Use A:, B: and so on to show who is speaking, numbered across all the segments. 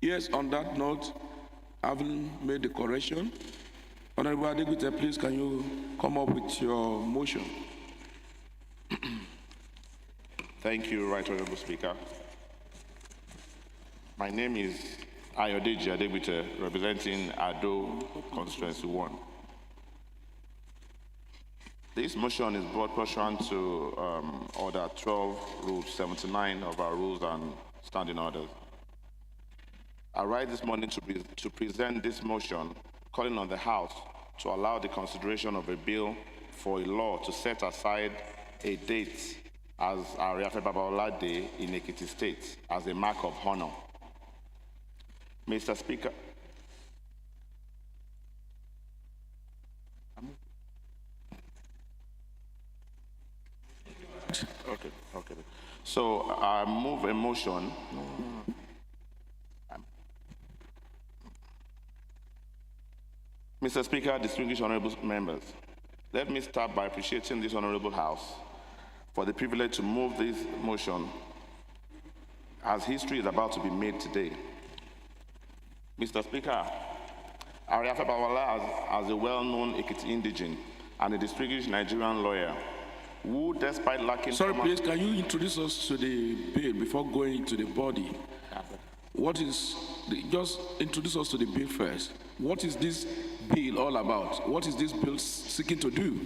A: Yes, on that note, having made the correction, Honorable Adegbite, please can you come up with your motion?
B: Thank you, Right Honorable Speaker. My name is Ayodeji Adegbite, representing Ado Constituency 1. This motion is brought pursuant to Order 12, Rule 79 of our Rules and Standing Orders. I rise this morning to present this motion calling on the House to allow the consideration of a bill for a law to set aside a date as Ariafe Babalola Day in Ekiti State as a mark of honor. Mr. Speaker, okay. So I move a motion. Mr. Speaker, distinguished honorable members, let me start by appreciating this honorable House for the privilege to move this motion as history is about to be made today. Mr. Speaker, Ariafe Babalola, as a well-known Ekiti indigene and a distinguished Nigerian lawyer, who, despite lacking...
A: Sorry, please, can you introduce us to the bill before going to the body? Just introduce us to the bill first. What is this bill all about? What is this bill seeking to do?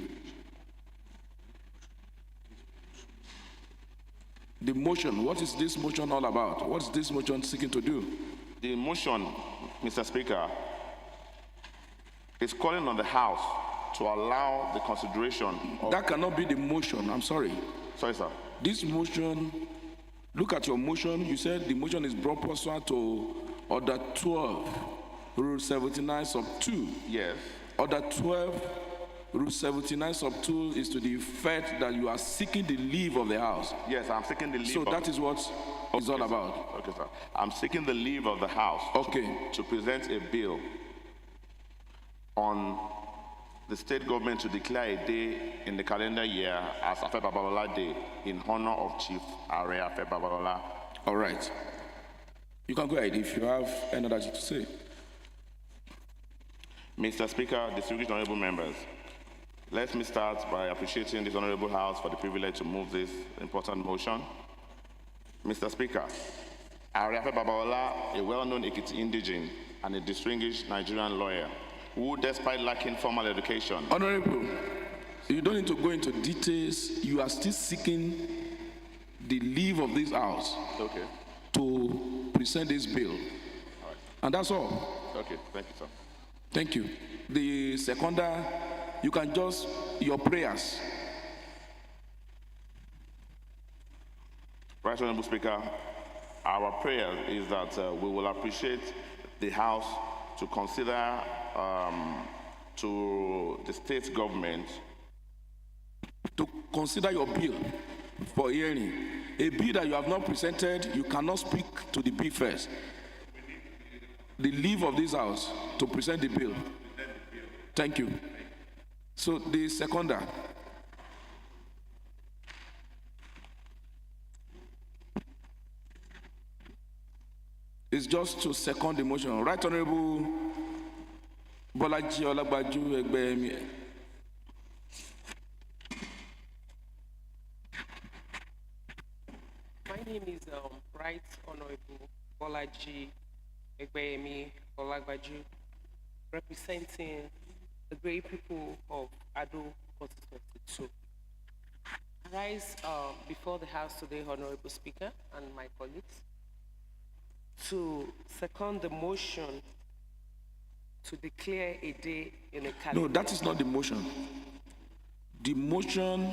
A: The motion, what is this motion all about? What is this motion seeking to do?
B: The motion, Mr. Speaker, is calling on the House to allow the consideration of...
A: That cannot be the motion, I'm sorry.
B: Sorry, sir.
A: This motion, look at your motion. You said the motion is brought pursuant to Order 12, Rule 79, Sub 2.
B: Yes.
A: Order 12, Rule 79, Sub 2 is to the effect that you are seeking the leave of the House.
B: Yes, I'm seeking the leave.
A: So that is what it's all about.
B: Okay, sir. I'm seeking the leave of the House to present a bill on the state government to declare a day in the calendar year as Afe Babalola Day in honor of Chief Ariafe Babalola.
A: All right. You can go ahead if you have another thing to say.
B: Mr. Speaker, distinguished honorable members, let me start by appreciating this honorable House for the privilege to move this important motion. Mr. Speaker, Ariafe Babalola, a well-known Ekiti indigene and a distinguished Nigerian lawyer, who, despite lacking formal education...
A: Honorable, you don't need to go into details. You are still seeking the leave of this House to present this bill.
B: All right.
A: And that's all.
B: Okay, thank you, sir.
A: Thank you. The seconder, you can just, your prayers.
B: Right, Honorable Speaker, our prayer is that we will appreciate the House to consider to the state government
A: to consider your bill for hearing. A bill that you have not presented, you cannot speak to the bill first. The leave of this House to present the bill. Thank you. So the seconder. It's just to second the motion. Right Honorable Bolaji Olagbaju Egbeyemi.
C: My name is Right Honorable Bolaji Egbeyemi Olagbaju, representing the great people of Ado Constituency 2. I rise before the House today, Honorable Speaker and my colleagues, to second the motion to declare a day in a calendar.
A: No, that is not the motion. The motion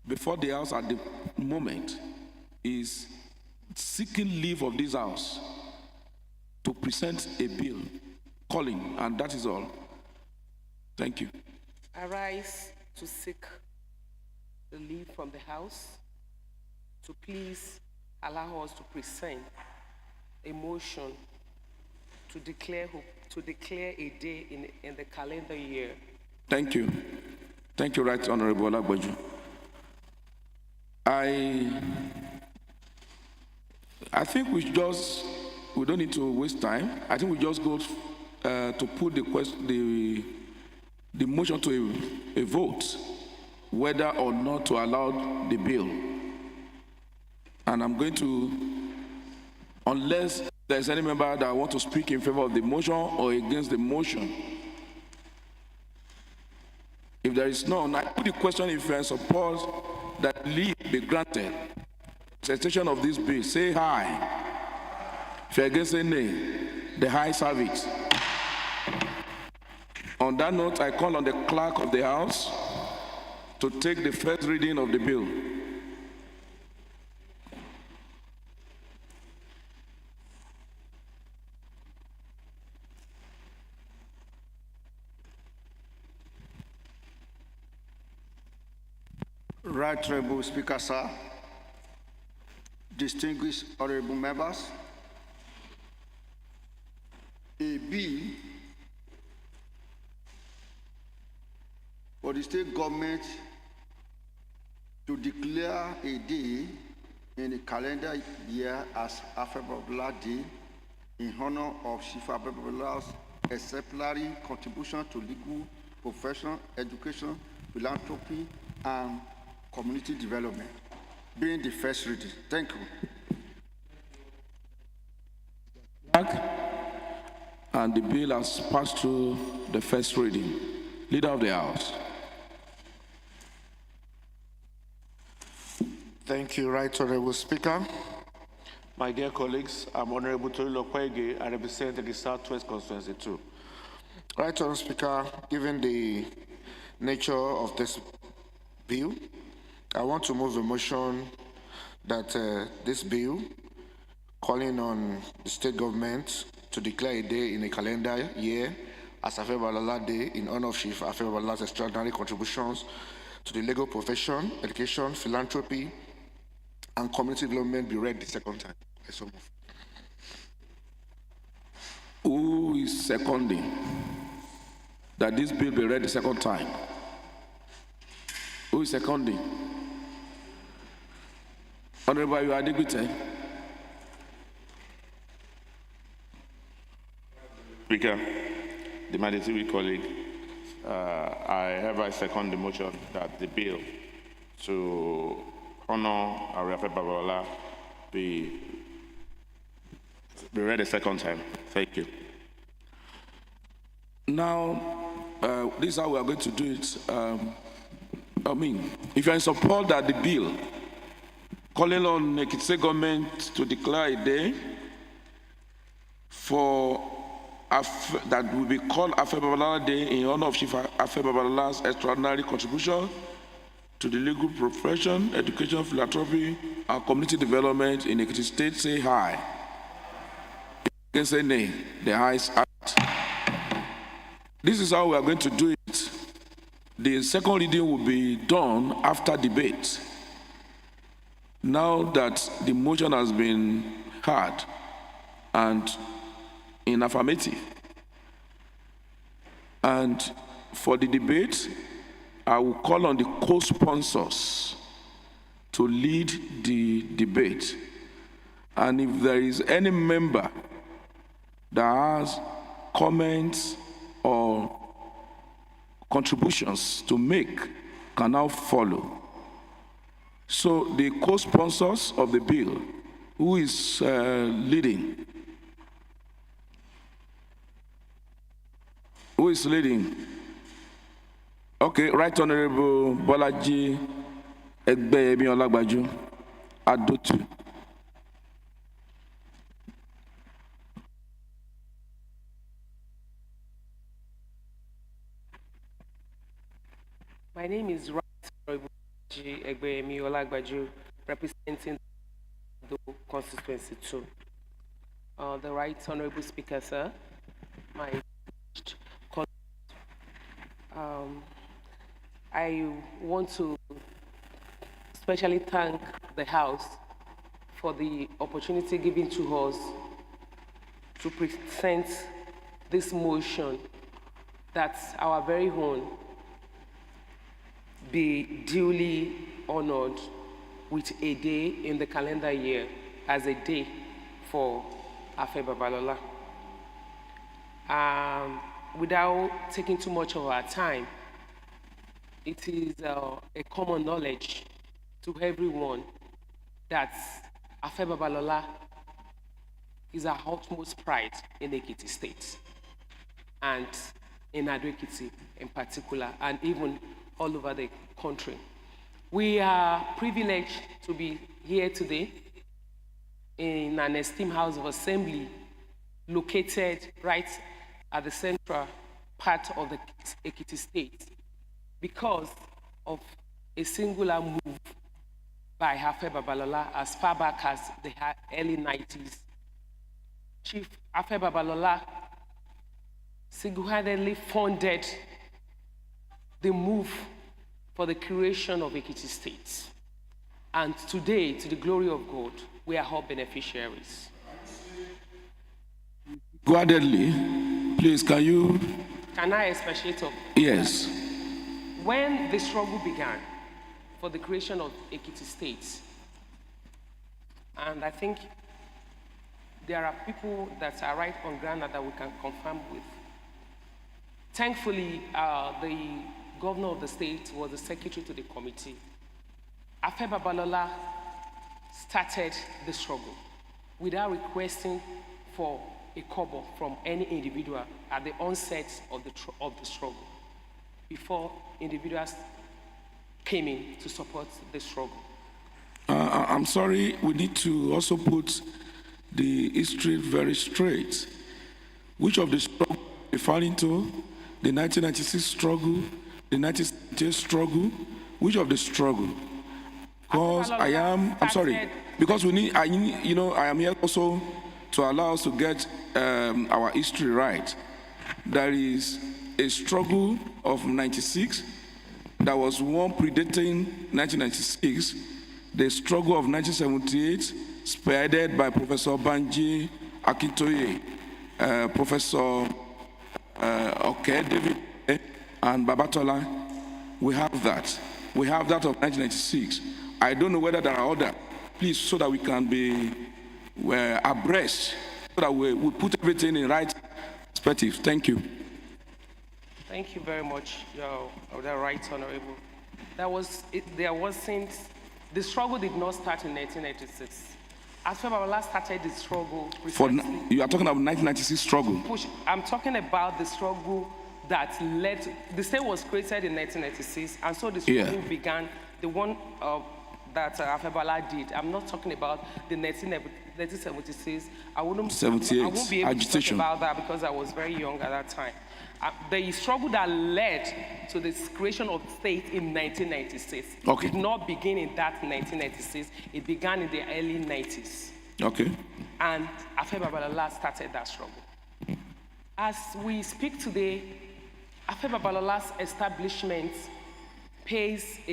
A: before the House at the moment is seeking leave of this House to present a bill, calling, and that is all. Thank you.
C: I rise to seek the leave from the House to please allow us to present a motion to declare a day in the calendar year.
A: Thank you. Thank you, Right Honorable Olagbaju. I think we should just we don't need to waste time. I think we just go to put the motion to a vote, whether or not to allow the bill. And I'm going to, unless there's any member that want to speak in favor of the motion or against the motion. If there is none, I put the question: if you are in support that leave be granted, presentation of this bill, say aye. If you are against, say nay. The ayes have it. On that note, I call on the clerk of the House to take the first reading of the bill.
D: Right Honorable Speaker, sir, distinguished honorable members, a bill for the state government to declare a day in the calendar year as Afebabala Day in honor of Chief Afebabala's exemplary contribution to legal profession, education, philanthropy, and community development, being the first reading. Thank you.
A: And the bill has passed through the first reading. Leader of the House.
E: Thank you, Right Honorable Speaker. My dear colleagues, I'm Honorable Torilo Kwege. I represent the Southwest Constituency 2. Right Honorable Speaker, given the nature of this bill, I want to move a motion that this bill, calling on the state government to declare a day in a calendar year as Afebabala Day in honor of Chief Afebabala's extraordinary contributions to the legal profession, education, philanthropy, and community development be read the second time. I so move.
A: Who is seconding that this bill be read the second time? Who is seconding? Honorable Adegbite.
B: Speaker, the mandatory colleague, I hereby second the motion that the bill to honor Ari Afebabala be read a second time. Thank you.
A: Now, this is how we are going to do it. If you are in support that the bill calling on the Ekiti government to declare a day for that will be called Afebabala Day in honor of Chief Afebabala's extraordinary contribution to the legal profession, education, philanthropy, and community development in Ekiti State, say aye. If you can say nay, the ayes have it. This is how we are going to do it. The second reading will be done after debate. Now that the motion has been heard and in affirmative, and for the debate, I will call on the co-sponsors to lead the debate. And if there is any member that has comments or contributions to make, can now follow. So the co-sponsors of the bill, who is leading? Who is leading? Okay, Right Honorable Bolaji Egbeyemi Olagbaju, Adotu.
C: My name is Right Honorable Bolaji Egbeyemi Olagbaju, representing the constituency 2. The Right Honorable Speaker, sir, my I want to especially thank the House for the opportunity given to us to present this motion that our very own be duly honored with a day in the calendar year as a day for Afe Babalola. Without taking too much of our time, it is a common knowledge to everyone that Afe Babalola is our utmost pride in Ekiti State and in Ado Ekiti in particular, and even all over the country. We are privileged to be here today in an esteemed House of Assembly located right at the central part of the Ekiti State because of a singular move by Afe Babalola as far back as the early 90s. Chief Afe Babalola single-handedly funded the move for the creation of Ekiti State. And today, to the glory of God, we are all beneficiaries.
A: Guardedly, please, can
C: I expatiate on?
A: Yes.
C: When the struggle began for the creation of Ekiti State, and I think there are people that are right on ground that we can confirm with. Thankfully, the governor of the state was the secretary to the committee. Afe Babalola started the struggle without requesting for a kobo from any individual at the onset of the struggle, before individuals came in to support the struggle.
A: I'm sorry, we need to also put the history very straight. Which of the struggle referring to? The 1996 struggle, the 1978 struggle, which of the struggle? Because I'm sorry, because I am here also to allow us to get our history right. There is a struggle of 96, there was one predating 1996, the struggle of 1978, spearheaded by Professor Banji Akintoye, Professor David, and Babatola. We have that. We have that of 1996. I don't know whether there are other. Please, so that we can be abreast, so that we put everything in right perspective. Thank you.
C: Thank you very much, Your Right Honorable. The struggle did not start in 1996. Afe Babalola started the struggle
A: You are talking about 1996 struggle?
C: I'm talking about the struggle that led, the state was created in 1996, and so the struggle began, the one that Afe Babalola did. I'm not talking about the 1976. I won't be able to talk about that because I was very young at that time. The struggle that led to the creation of the state in 1996 did not begin in that 1996. It began in the early 90s.
A: Okay.
C: And Afe Babalola started that struggle. As we speak today, Afe Babalola's establishment Afe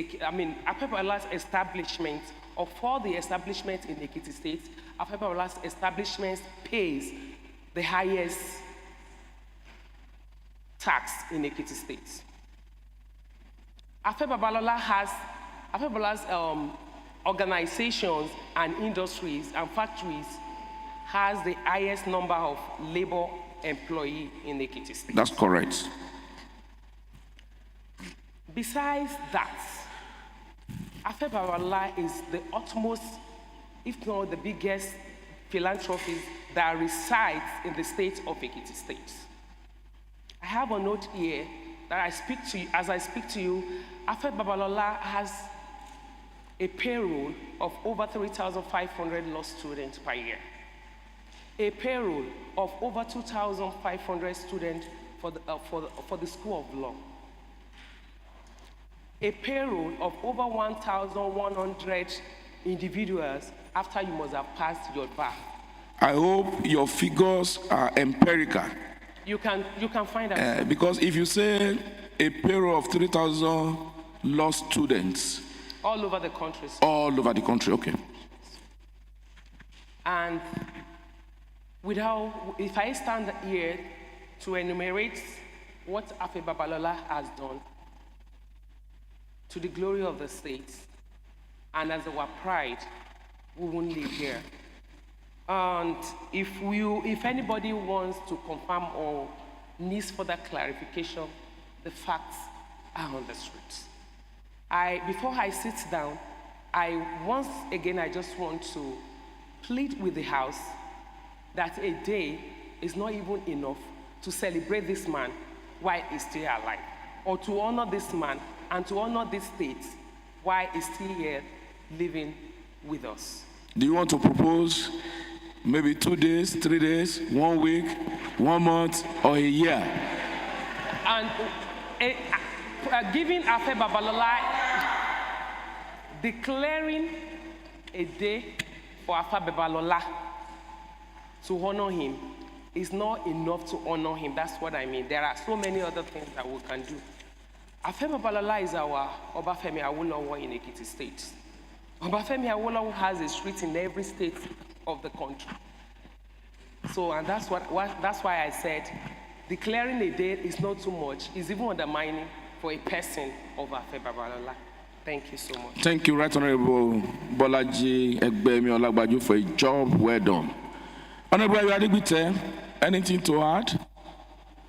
C: Babalola's establishment, of all the establishments in Ekiti State, Afe Babalola's establishment pays the highest tax in Ekiti State. Afe Babalola's organizations and industries and factories has the highest number of labor employee in Ekiti State.
A: That's correct.
C: Besides that, Afe Babalola is the utmost, if not the biggest, philanthropist that resides in the state of Ekiti State. I have a note here that as I speak to you, Afe Babalola has a payroll of over 3,500 law students per year, a payroll of over 2,500 students for the School of Law, a payroll of over 1,100 individuals after you must have passed your bar.
A: I hope your figures are empirical.
C: You can find out.
A: Because if you say a payroll of 3,000 law students.
C: All over the country.
A: All over the country, okay.
C: And if I stand here to enumerate what Afe Babalola has done to the glory of the state, and as our pride, we won't live here. And if anybody wants to confirm or needs further clarification, the facts are on the streets. Before I sit down, once again, I just want to plead with the House that a day is not even enough to celebrate this man while he's still alive, or to honor this man and to honor this state while he's still here living with us.
A: Do you want to propose maybe 2 days, 3 days, 1 week, 1 month, or a year?
C: And giving Afe Babalola, declaring a day for Afe Babalola to honor him is not enough to honor him. That's what I mean. There are so many other things that we can do. Afe Babalola is our Obafemi Awolowo in Ekiti State. Obafemi Awolowo has a street in every state of the country. So, and that's why I said declaring a day is not too much. It's even undermining for a person of Afe Babalola. Thank you so much.
A: Thank you, Right Honorable Bolaji Egbemi Olagbaju, for a job well done. Honorable Adegbite, anything to add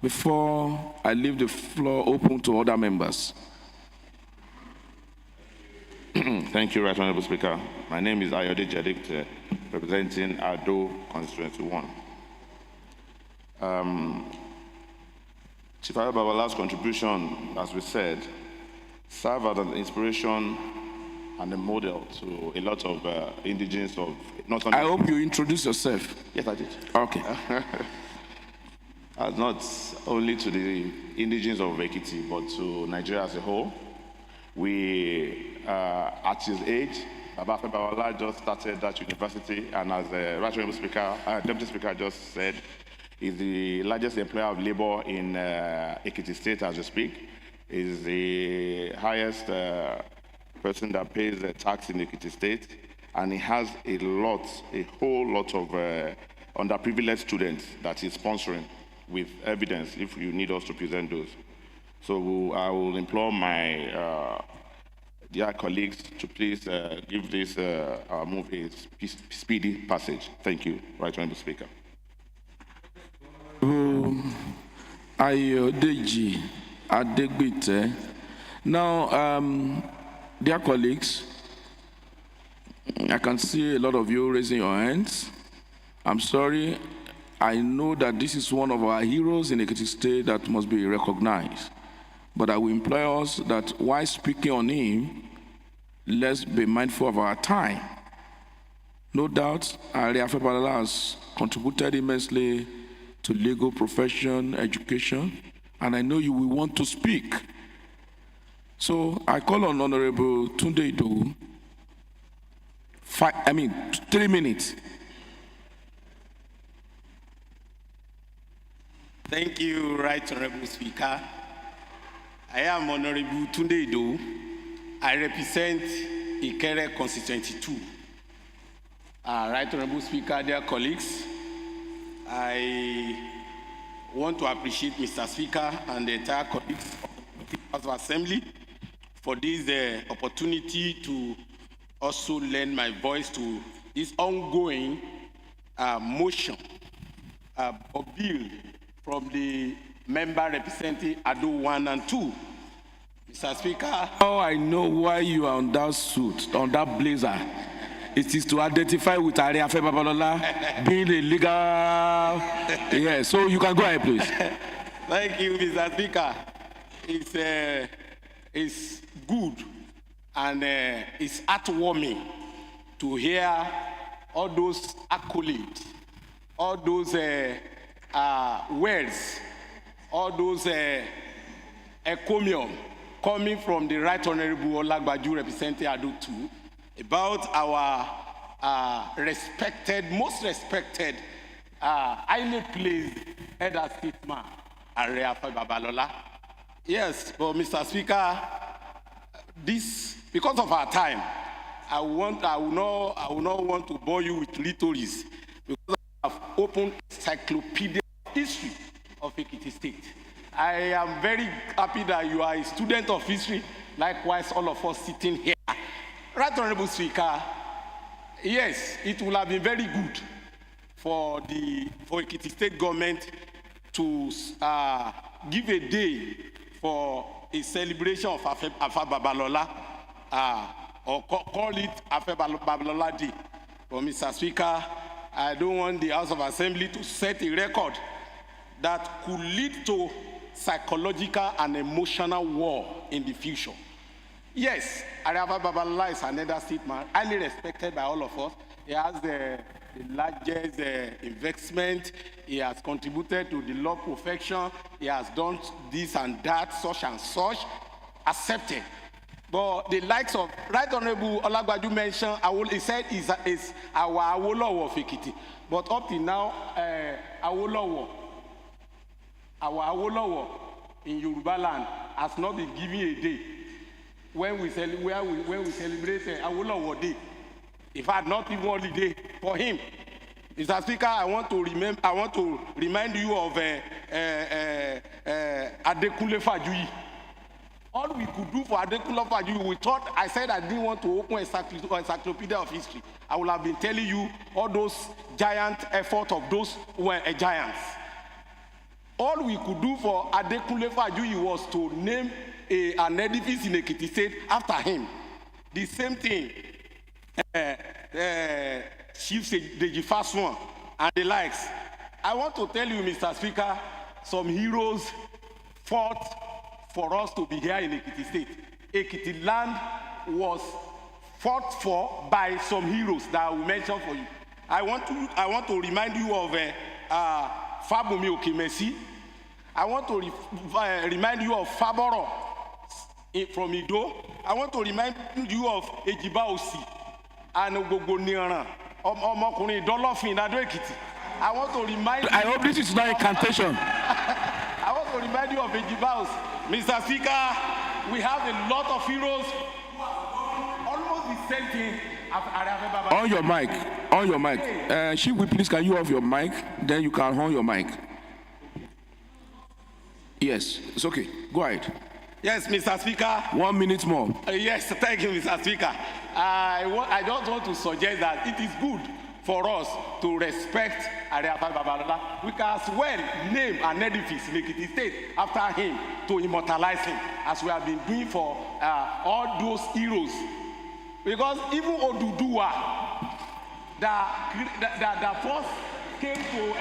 A: before I leave the floor open to other members?
B: Thank you, Right Honorable Speaker. My name is Ayode Adegbite, representing Ado Constituency 1. Chief Ayo Babala's contribution, as we said, served as an inspiration and a model to a lot of indigenous of not only.
A: I hope you introduce yourself.
B: Yes, I did.
A: Okay.
B: Not only to the indigenous of Ekiti, but to Nigeria as a whole. We, at his age, Afe Babalola just started that university, and as the Right Honorable Speaker, Deputy Speaker just said, is the largest employer of labor in Ekiti State as we speak. Is the highest person that pays tax in Ekiti State, and he has a whole lot of underprivileged students that he's sponsoring with evidence if you need us to present those. So I will implore my dear colleagues to please give this move a speedy passage. Thank you, Right Honorable Speaker.
A: Ayodeji Adegbite. Now, dear colleagues, I can see a lot of you raising your hands. I'm sorry. I know that this is one of our heroes in Ekiti State that must be recognized. But I will implore us that while speaking on him, let's be mindful of our time. No doubt, Afe Babalola has contributed immensely to legal profession, education, and I know you will want to speak. So I call on Honorable Tunde Idowu. 3 minutes.
F: Thank you, Right Honorable Speaker. I am Honorable Tunde Idowu. I represent EKHA Constituency 2. Right Honorable Speaker, dear colleagues, I want to appreciate Mr. Speaker and the entire colleagues of the House of Assembly for this opportunity to also lend my voice to this ongoing motion or bill from the member representing Ado 1 and 2. Mr. Speaker.
A: Oh, I know why you are on that suit, on that blazer. It is to identify with Afe Babalola being a legal. Yeah, so you can go ahead, please.
F: Thank you, Mr. Speaker. It's good and it's heartwarming to hear all those accolades, all those words, all those encomium coming from the Right Honorable Olagbaju representing Ado 2 about our most respected, highly placed elder statesman, Afe Babalola. Yes, but Mr. Speaker, because of our time, I will not want to bore you with rhetorics because I have opened encyclopedia history of Ekiti State. I am very happy that you are a student of history, likewise all of us sitting here. Right Honorable Speaker, yes, it would have been very good for Ekiti State government to give a day for a celebration of Afe Babalola, or call it Afe Babalola Day. But Mr. Speaker, I don't want the House of Assembly to set a record that could lead to psychological and emotional war in the future. Yes, Afe Babalola is an elder statesman, highly respected by all of us. He has the largest investment. He has contributed to the law profession. He has done this and that, such and such, accepted. But the likes of Right Honorable Olagbaju mentioned, he said is our Awolowo of Ekiti. But up till now, our Awolowo in Yoruba land has not been given a day when we celebrate Awolowo Day. In fact, not even holiday for him. Mr. Speaker, I want to remind you of Adekunle Fajuyi. All we could do for Adekunle Fajuyi, I said I didn't want to open an encyclopedia of history. I would have been telling you all those giant efforts of those who were giants. All we could do for Adekunle Fajuyi was to name an edifice in Ekiti State after him. The same thing. Chief Deji Faswan and the likes. I want to tell you, Mr. Speaker, some heroes fought for us to be here in Ekiti State. Ekiti land was fought for by some heroes that I will mention for you. I want to remind you of Fabumi Okemesi. I want to remind you of Faboro from Ido. I want to remind you of Ejiba Osi. And Ogogo Niran, Omokunrin Dolphin in Ado Ekiti. I want to remind you.
A: I hope this is not incantation.
F: I want to remind you of Ejibaus. Mr. Speaker, we have a lot of heroes. Almost the same thing.
A: On your mic. Chief, please, can you off your mic? Then you can on your mic. Yes, it's okay. Go ahead.
F: Yes, Mr. Speaker.
A: 1 minute more.
F: Yes, thank you, Mr. Speaker. I just want to suggest that it is good for us to respect Afe Babalola. We can as well name an edifice in Ekiti State after him to immortalize him, as we have been doing for all those heroes. Because even Oduduwa, that first came to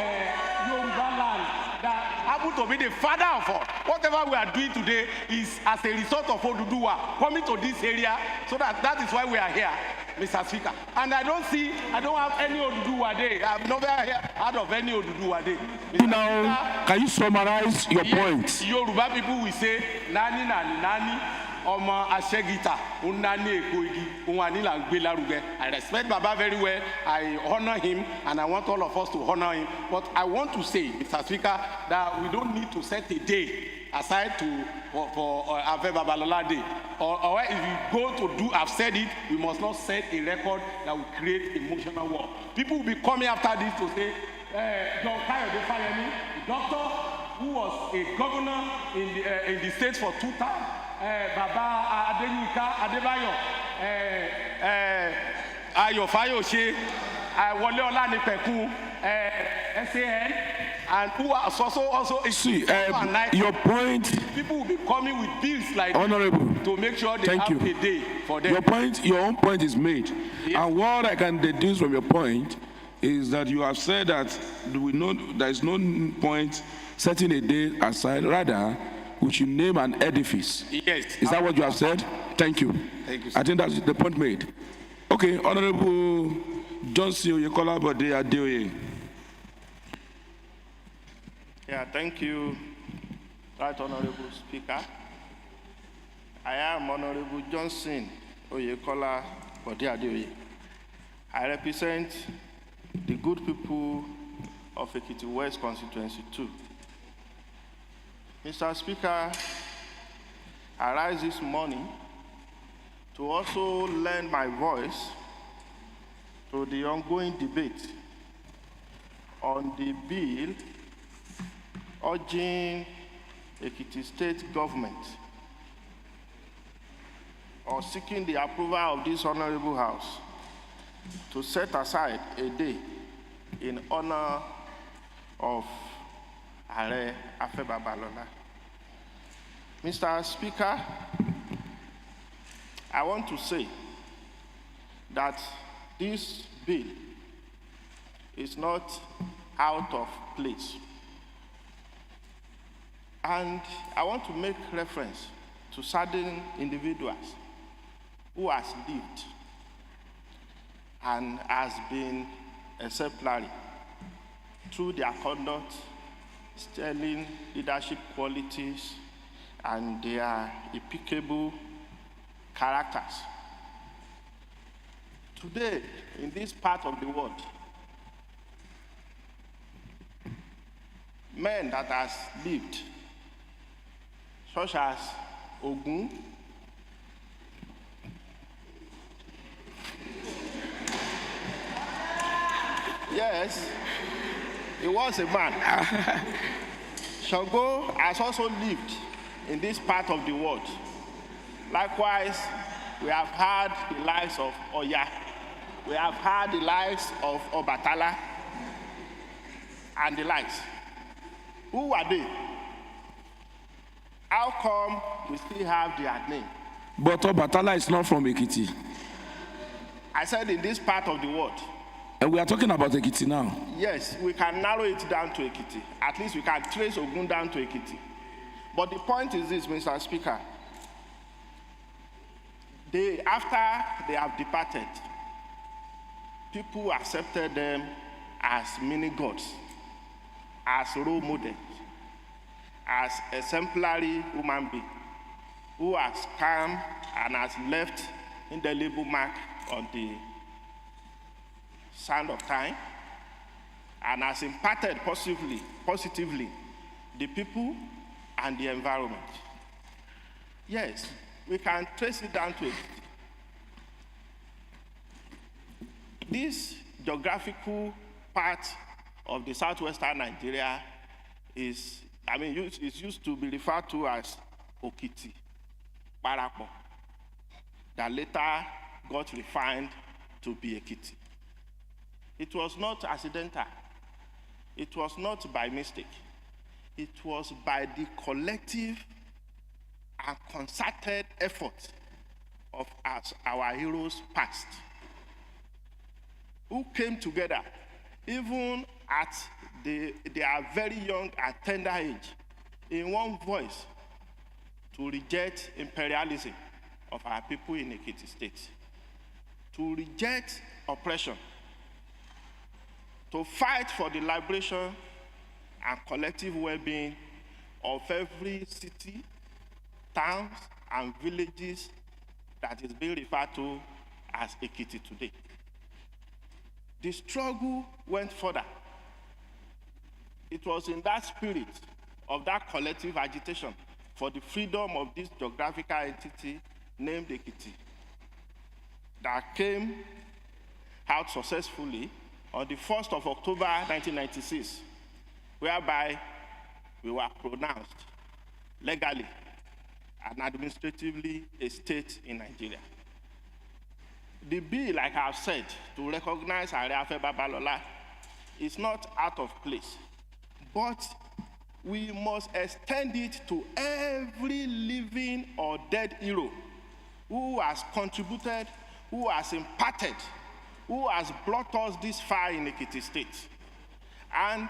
F: Yoruba land, that happened to be the father of all. Whatever we are doing today is as a result of Oduduwa coming to this area, so that is why we are here, Mr. Speaker. And I don't have any Oduduwa day. I've never heard of any Oduduwa day.
A: Now, can you summarize your point?
F: Yoruba people will say, nani nani nani. I respect Baba very well. I honor him, and I want all of us to honor him. But I want to say, Mr. Speaker, that we don't need to set a day aside for Afe Babalola Day. Or if we go to do, I've said it, we must not set a record that will create emotional war. People will be coming after this to say, John Kayode Fayemi, the doctor who was a governor in the state for 2 times. Baba Adenuka Adebayo, Ayo Fayose, Wole Olanipekun, SAN, and who are also
A: see your point.
F: People will be coming with bills like
A: Honorable
F: to make sure they have a day for them.
A: Your own point is made, yes. And what I can deduce from your point is that you have said that we know there is no point setting a day aside. Rather, we should name an edifice.
F: Yes.
A: Is that what you have said? Thank you.
F: Thank you, sir.
A: I think that's the point made. Okay, Honorable Johnson Oyekola Bode Adeoye.
E: Yeah, thank you, Right Honorable Speaker. I am Honorable Johnson Oyekola Bode Adeoye. I represent the good people of Ekiti West Constituency 2. Mr. Speaker, I rise this morning to also lend my voice to the ongoing debate on the bill urging Ekiti State government or seeking the approval of this honorable house to set aside a day in honor of Are Afe Babalola. Mr. Speaker, I want to say that this bill is not out of place. And I want to make reference to certain individuals who has lived and has been exemplary through their conduct, sterling leadership qualities, and their impeccable characters. Today, in this part of the world, men that has lived, such as Ogun, yes, he was a man. Shango has also lived in this part of the world. Likewise, we have had the lives of Oya. We have had the lives of Obatala and the likes. Who are they? How come we still have their name?
A: But Obatala is not from Ekiti.
E: I said in this part of the world.
A: And we are talking about Ekiti now.
E: Yes, we can narrow it down to Ekiti. At least we can trace Ogun down to Ekiti. But the point is this, Mr. Speaker. After they have departed, people accepted them as mini gods, as role models, as exemplary human beings, who has come and has left indelible mark on the sand of time, and has impacted positively the people and the environment. Yes, we can trace it down to it. This geographical part of the southwestern Nigeria is, it's used to be referred to as Okiti, Parapo, that later got refined to be Ekiti. It was not accidental. It was not by mistake. It was by the collective and concerted effort of our heroes past, who came together, even at their very young and tender age, in one voice, to reject imperialism of our people in Ekiti State, to reject oppression, to fight for the liberation and collective well-being of every city, towns, and villages that is being referred to as Ekiti today. The struggle went further. It was in that spirit of that collective agitation for the freedom of this geographical entity named Ekiti that came out successfully on the 1st of October 1996, whereby we were pronounced legally and administratively a state in Nigeria. The bill, like I've said, to recognize Are Afe Babalola is not out of place, but we must extend it to every living or dead hero who has contributed, who has imparted, who has brought us this far in Ekiti State. And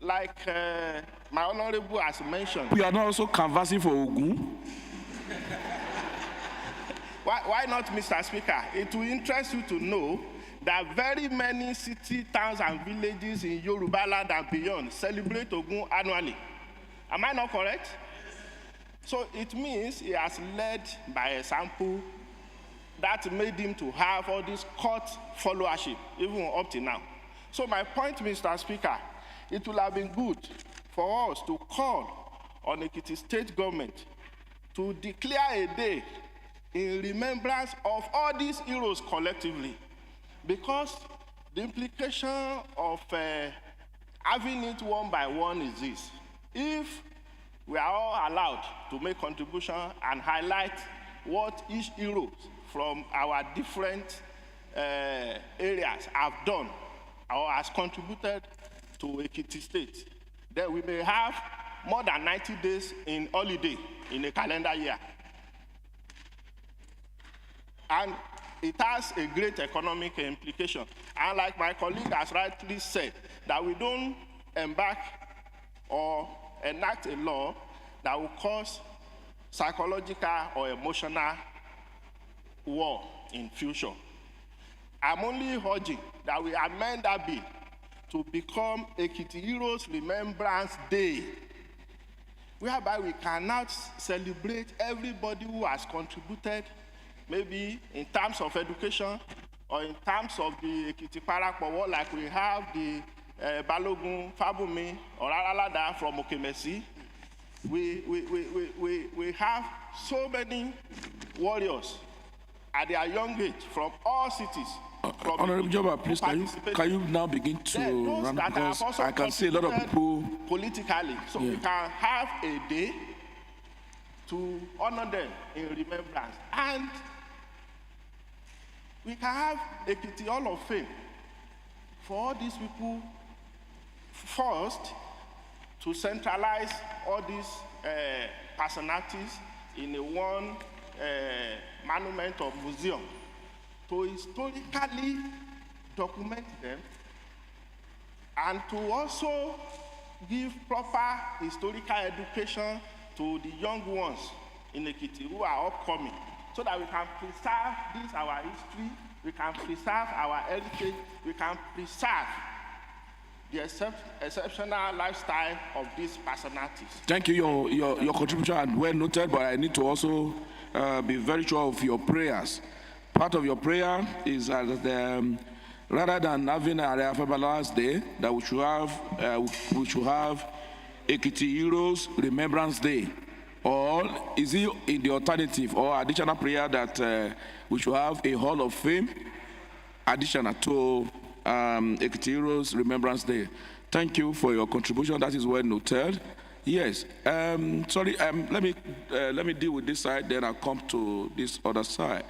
E: like my honorable has mentioned,
A: We are not also canvassing for Ogun.
E: why not, Mr. Speaker? It will interest you to know that very many cities, towns, and villages in Yoruba land and beyond celebrate Ogun annually. Am I not correct? So it means he has led by example that made him to have all this court followership, even up to now. So my point, Mr. Speaker, it would have been good for us to call on Ekiti State government to declare a day in remembrance of all these heroes collectively, because the implication of having it one by one is this: if we are all allowed to make contribution and highlight what each hero from our different areas have done
G: or has contributed to Ekiti State, then we may have more than 90 days in holiday in a calendar year. And it has a great economic implication. And like my colleague has rightly said, that we don't embark or enact a law that will cause psychological or emotional war in future. I'm only urging that we amend that bill to become Ekiti Heroes Remembrance Day, whereby we can now celebrate everybody who has contributed, maybe in terms of education or in terms of the Ekiti Parapowo, like we have the Balogun Fabumi or Aralada from Okemesi. We have so many warriors at their young age from all cities.
A: Honorable Joba, please, can you now begin to run, because I can see a lot of people
G: politically, so we can have a day to honor them in remembrance, and we can have Ekiti Hall of Fame for all these people. First, to centralize all these personalities in a one monument or museum, to historically document them, and to also give proper historical education to the young ones in Ekiti who are upcoming, so that we can preserve this, our history, we can preserve our heritage, we can preserve the exceptional lifestyle of these personalities.
A: Thank you. Your contribution and well noted, but I need to also be very sure of your prayers. Part of your prayer is that rather than having a Alphabet Day, that we should have Ekiti Heroes Remembrance Day. Or is it in the alternative or additional prayer that we should have a Hall of Fame additional to Ekiti Heroes Remembrance Day? Thank you for your contribution. That is well noted. Yes. Sorry. Let me deal with this side. Then I'll come to this other side.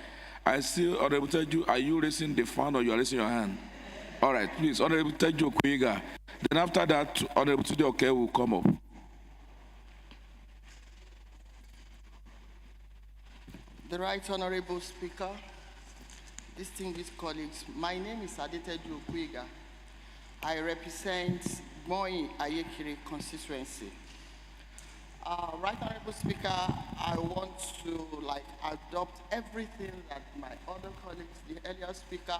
A: I see Honorable Teju. Are you raising the fan or you are raising your hand? All right. Please, Honorable Teju Kuiga. Then after that, Honorable Tudeoke will come up.
H: The Right Honorable Speaker, distinguished colleagues, my name is Adeteju Okuiga. I represent Moi Ayekire constituency. Right Honorable Speaker, I want to adopt everything that my other colleagues, the earlier speaker,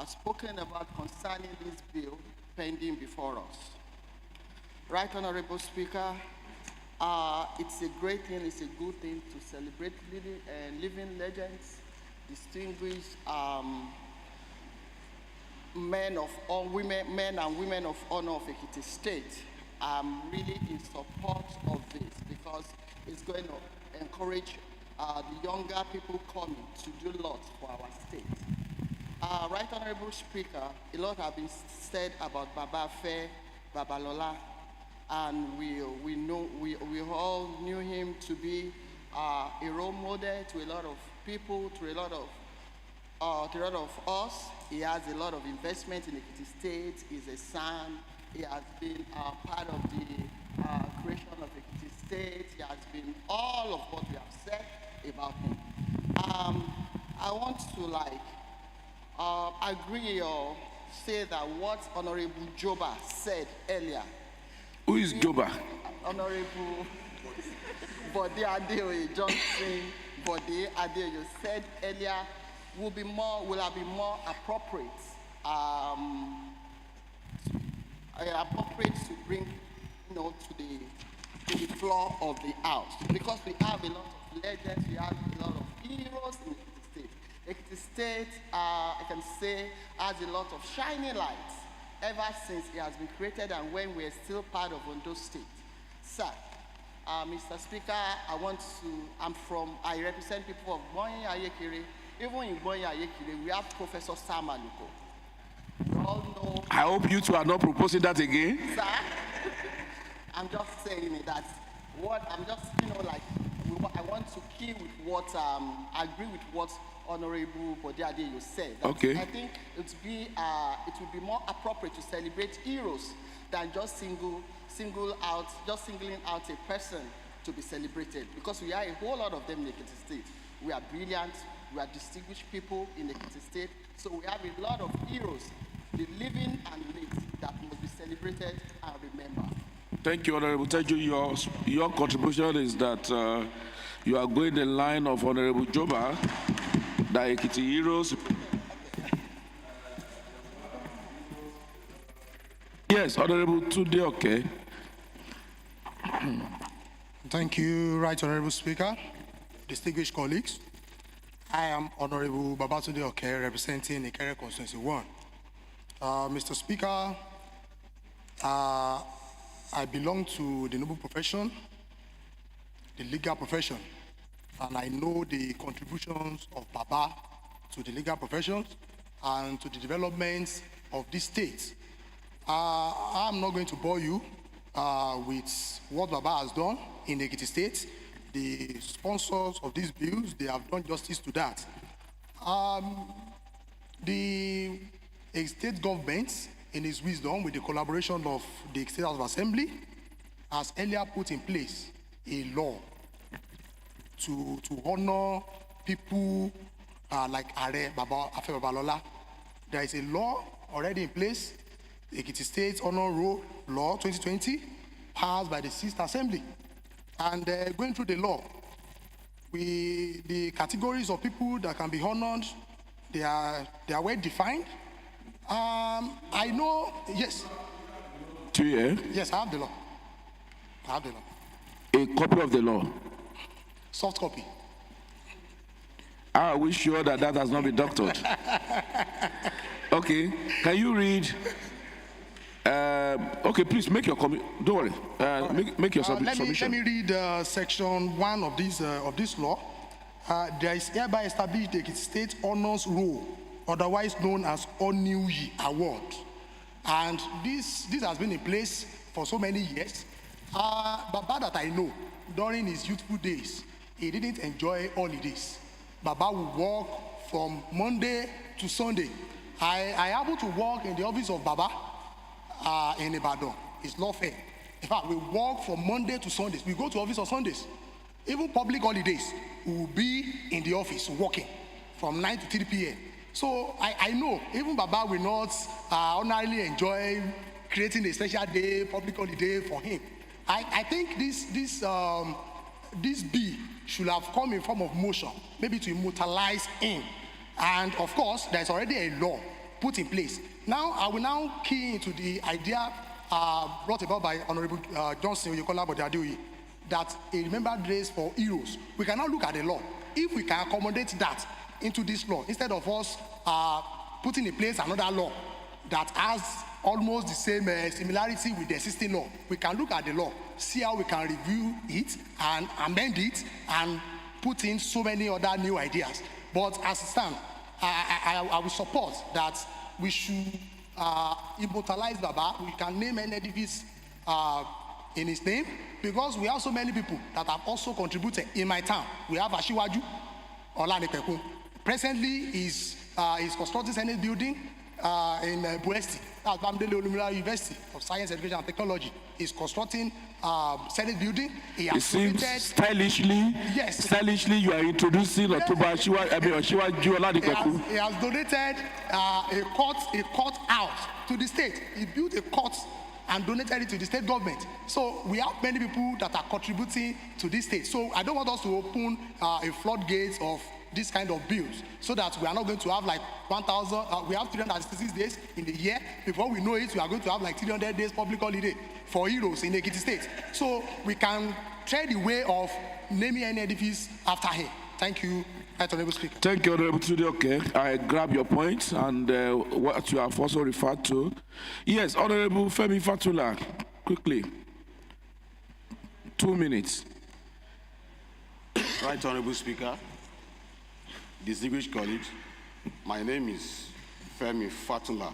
H: spoken about concerning this bill pending before us. Right Honorable Speaker, it's a great thing, it's a good thing to celebrate living legends, distinguished men and women of honor of Ekiti State. I'm really in support of this because it's going to encourage the younger people coming to do lots for our state. Right Honorable Speaker, a lot has been said about Baba Fe, Babalola, and we all knew him to be a role model to a lot of people, to a lot of us. He has a lot of investment in Ekiti State. He's a son. He has been part of the creation of Ekiti State. He has been all of what we have said about him. I want to agree or say that what Honorable Joba said earlier.
A: Who is Joba?
H: Honorable Bode Adeoye Johnson, Bode Adeoye said earlier will have been more appropriate. Appropriate to bring to the floor of the house, because we have a lot of legends, we have a lot of heroes in Ekiti State. Ekiti State, I can say, has a lot of shining lights ever since it has been created and when we're still part of Ondo State. Sir, Mr. Speaker, I represent people of Bonyi Ayekire. Even in Bonyi Ayekire, we have Professor Sam Aluko. We all know.
A: I hope you two are not proposing that again.
H: Sir, I'm just saying that So I want to key with what, agree with what Honorable Bodiade you said. That
A: Okay.
H: I think it would be more appropriate to celebrate heroes than just singling out a person to be celebrated, because we are a whole lot of them in Ekiti State. We are brilliant, we are distinguished people in Ekiti State, so we have a lot of heroes, the living and late, that must be celebrated and remembered.
A: Thank you, Honorable Teju. Your contribution is that you are going the line of Honorable Joba, the Ekiti heroes. Yes, Honorable Tunde, okay.
I: Thank you, Right Honorable Speaker, distinguished colleagues. I am Honorable Babatunde Oke, representing EKHA Constituency 1. Mr. Speaker, I belong to the noble profession, the legal profession, and I know the contributions of Baba to the legal professions and to the developments of this state. I'm not going to bore you with what Baba has done in the Ekiti State. The sponsors of these bills, they have done justice to that. The state government, in its wisdom, with the collaboration of the State House of Assembly, has earlier put in place a law to honor people like Are Baba Afe Babalola. There is a law already in place, the Ekiti State Honor Roll Law 2020, passed by the 6th Assembly. And going through the law, the categories of people that can be honored, they are well defined. I know, yes.
A: To you,
I: Yes, I have the law. I have the law.
A: a copy of the law.
I: Soft copy.
A: Are we sure that that has not been doctored? Okay, can you read? Okay, please make your comment. Don't worry. Make your submission.
I: Let me read section 1 of this law. There is hereby established the Ekiti State Honors Roll, otherwise known as Oniuyi Award. And this has been in place for so many years. Baba that I know, during his youthful days, he didn't enjoy holidays. Baba would work from Monday to Sunday. I happened to work in the office of Baba in Ibadan. It's law fair. In fact, we work from Monday to Sundays. We go to office on Sundays. Even public holidays, we will be in the office working from 9 to 3 p.m. So I know even Baba will not ordinarily enjoy creating a special day, public holiday for him. I think this bill should have come in form of motion, maybe to immortalize him. And of course, there's already a law put in place. Now, I will now key into the idea brought about by Honorable Johnson Oyekola Bodiade, that a remembered days for heroes. We can now look at the law. If we can accommodate that into this law, instead of us putting in place another law that has almost the same similarity with the existing law, we can look at the law, see how we can review it and amend it and put in so many other new ideas. But as it stands, I will support that we should immortalize Baba. We can name an edifice in his name, because we have so many people that have also contributed in my town. We have Ashiwaju Olanipekun. Presently, he's constructing Senate building in Buesti. That's Bamdele Olumila University of Science, Education and Technology. He's constructing Senate building. He has
A: seems stylishly.
I: Yes.
A: Stylishly, you are introducing Otoba Ashiwaju Olanipekun.
I: He has donated a court house to the state. He built a court and donated it to the state government. So we have many people that are contributing to this state. So I don't want us to open a floodgate of this kind of bills, so that we are not going to have like 1,000, we have 366 days in the year. Before we know it, we are going to have like 300 days public holiday for heroes in Ekiti State. So we can tread the way of naming any edifice after him. Thank you, Honorable Speaker.
A: Thank you, Honorable Tude. Okay, I grab your point and what you have also referred to. Yes, Honorable Femi Fatula, quickly. 2 minutes.
J: Right, Honorable Speaker, distinguished colleagues, my name is Femi Fatula.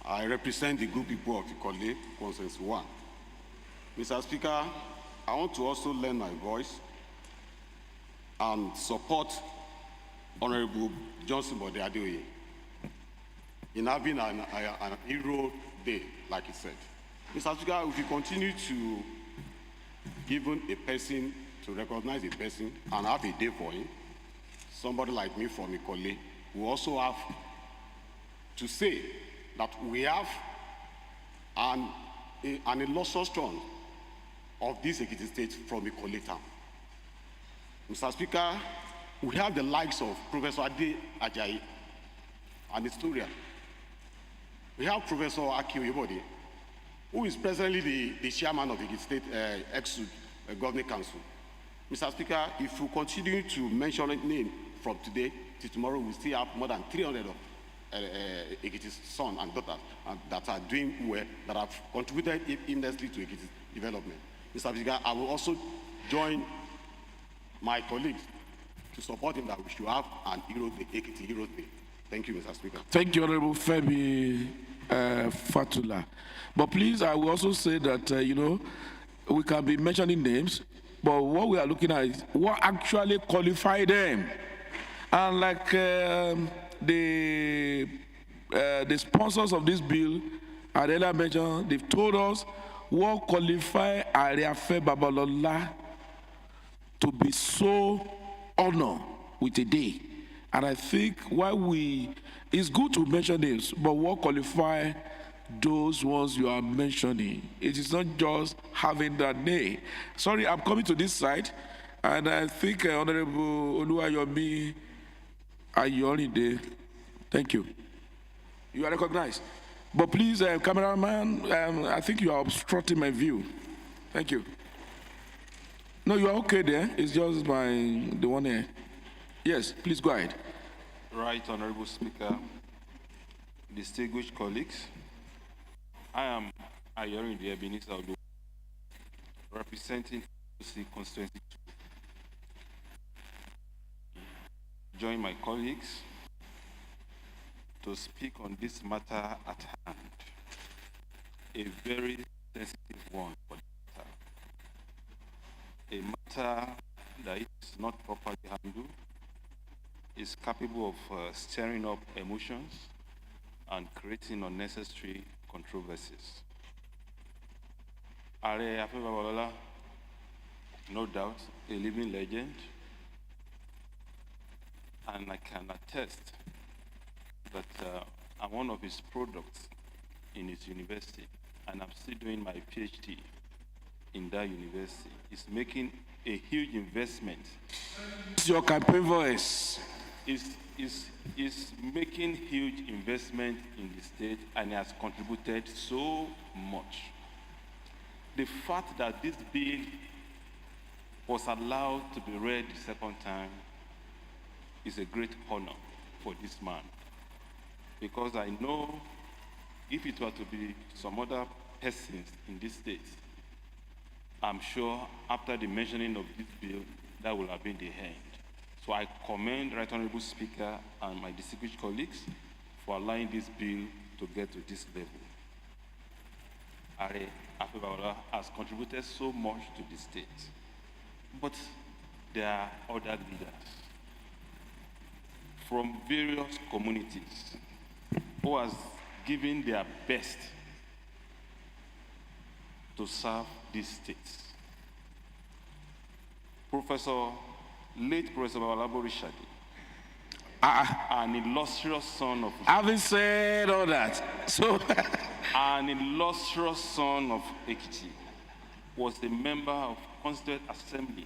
J: I represent the good people of Ikole, Consensus 1. Mr. Speaker, I want to also lend my voice and support Honorable Johnson Bode Adeoye in having an hero day, like he said. Mr. Speaker, if you continue to give a person, to recognize a person and have a day for him, somebody like me from Ikole, we also have to say that we have an illustrious strong of this Ekiti State from Ikole town. Mr. Speaker, we have the likes of Professor Ade Ajayi, an historian. We have Professor Aki Oyebode, who is presently the chairman of the Ekiti State Governing Council. Mr. Speaker, if we continue to mention a name from today till tomorrow, we still have more than 300 of Ekiti's sons and daughters that are doing well, that have contributed immensely to Ekiti's development. Mr. Speaker, I will also join my colleagues to support him that we should have an Hero Day, Ekiti Hero Day. Thank you, Mr. Speaker.
A: Thank you, Honorable Femi Fatula. But please, I will also say that, we can be mentioning names, but what we are looking at is what actually qualify them. And like the sponsors of this bill, I earlier mentioned, they've told us what qualify Ariafe Babalola to be so honored with a day. And I think it's good to mention names, but what qualify those ones you are mentioning? It is not just having that name. Sorry, I'm coming to this side, and I think Honorable Oluwayomi Ayolide, thank you. You are recognized. But please, cameraman, I think you are obstructing my view. Thank you. No, you are okay there. It's just the one here. Yes, please go ahead.
K: Right, Honorable Speaker, distinguished colleagues, I am Ayorin the Ebenezer Odu, representing the constituency. Join my colleagues to speak on this matter at hand, a very sensitive one for the matter. A matter that is not properly handled is capable of stirring up emotions and creating unnecessary controversies. Are Afe Babalola, no doubt, a living legend, and I can attest that I'm one of his products in his university, and I'm still doing my PhD in that university. He's making a huge investment.
A: It's your campaign voice.
K: Is making huge investment in the state, and he has contributed so much. The fact that this bill was allowed to be read the second time is a great honor for this man, because I know if it were to be some other persons in this state, I'm sure after the mentioning of this bill, that will have been the end. So I commend Right Honorable Speaker and my distinguished colleagues for allowing this bill to get to this level. Are Afe Babalola has contributed so much to the state, but there are other leaders from various communities who has given their best to serve these states. Late Professor Babalabo Rishadi, an illustrious son of...
A: Having said all that, so...
K: an illustrious son of Ekiti, was a member of Constituent Assembly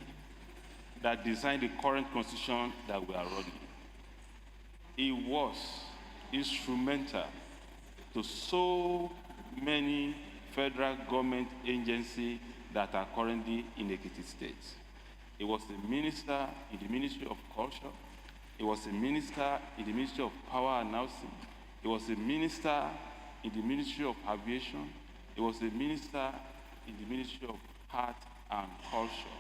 K: that designed the current constitution that we are running. He was instrumental to so many federal government agencies that are currently in Ekiti State. He was a minister in the Ministry of Culture. He was a minister in the Ministry of Power and Housing. He was a minister in the Ministry of Aviation. He was a minister in the Ministry of Art and Culture.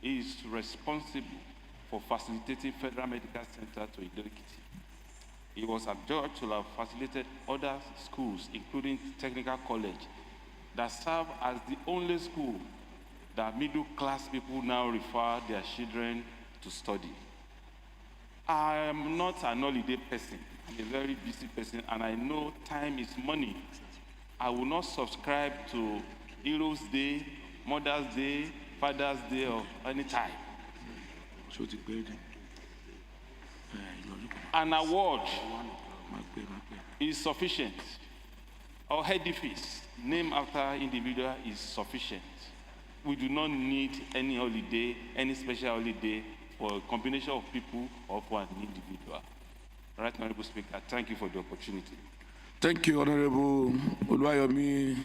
K: He is responsible for facilitating Federal Medical Center to Ido-Ekiti. He was adjudged to have facilitated other schools, including Technical College, that serve as the only school that middle-class people now refer their children to study. I am not an holiday person. I'm a very busy person, and I know time is money. I will not subscribe to Heroes Day, Mother's Day, Father's Day, or any time. An award is sufficient. Our edifice, named after individual, is sufficient. We do not need any holiday, any special holiday for a combination of people or for an individual. Right, Honorable Speaker, thank you for the opportunity.
A: Thank you, Honorable Oluwayomi.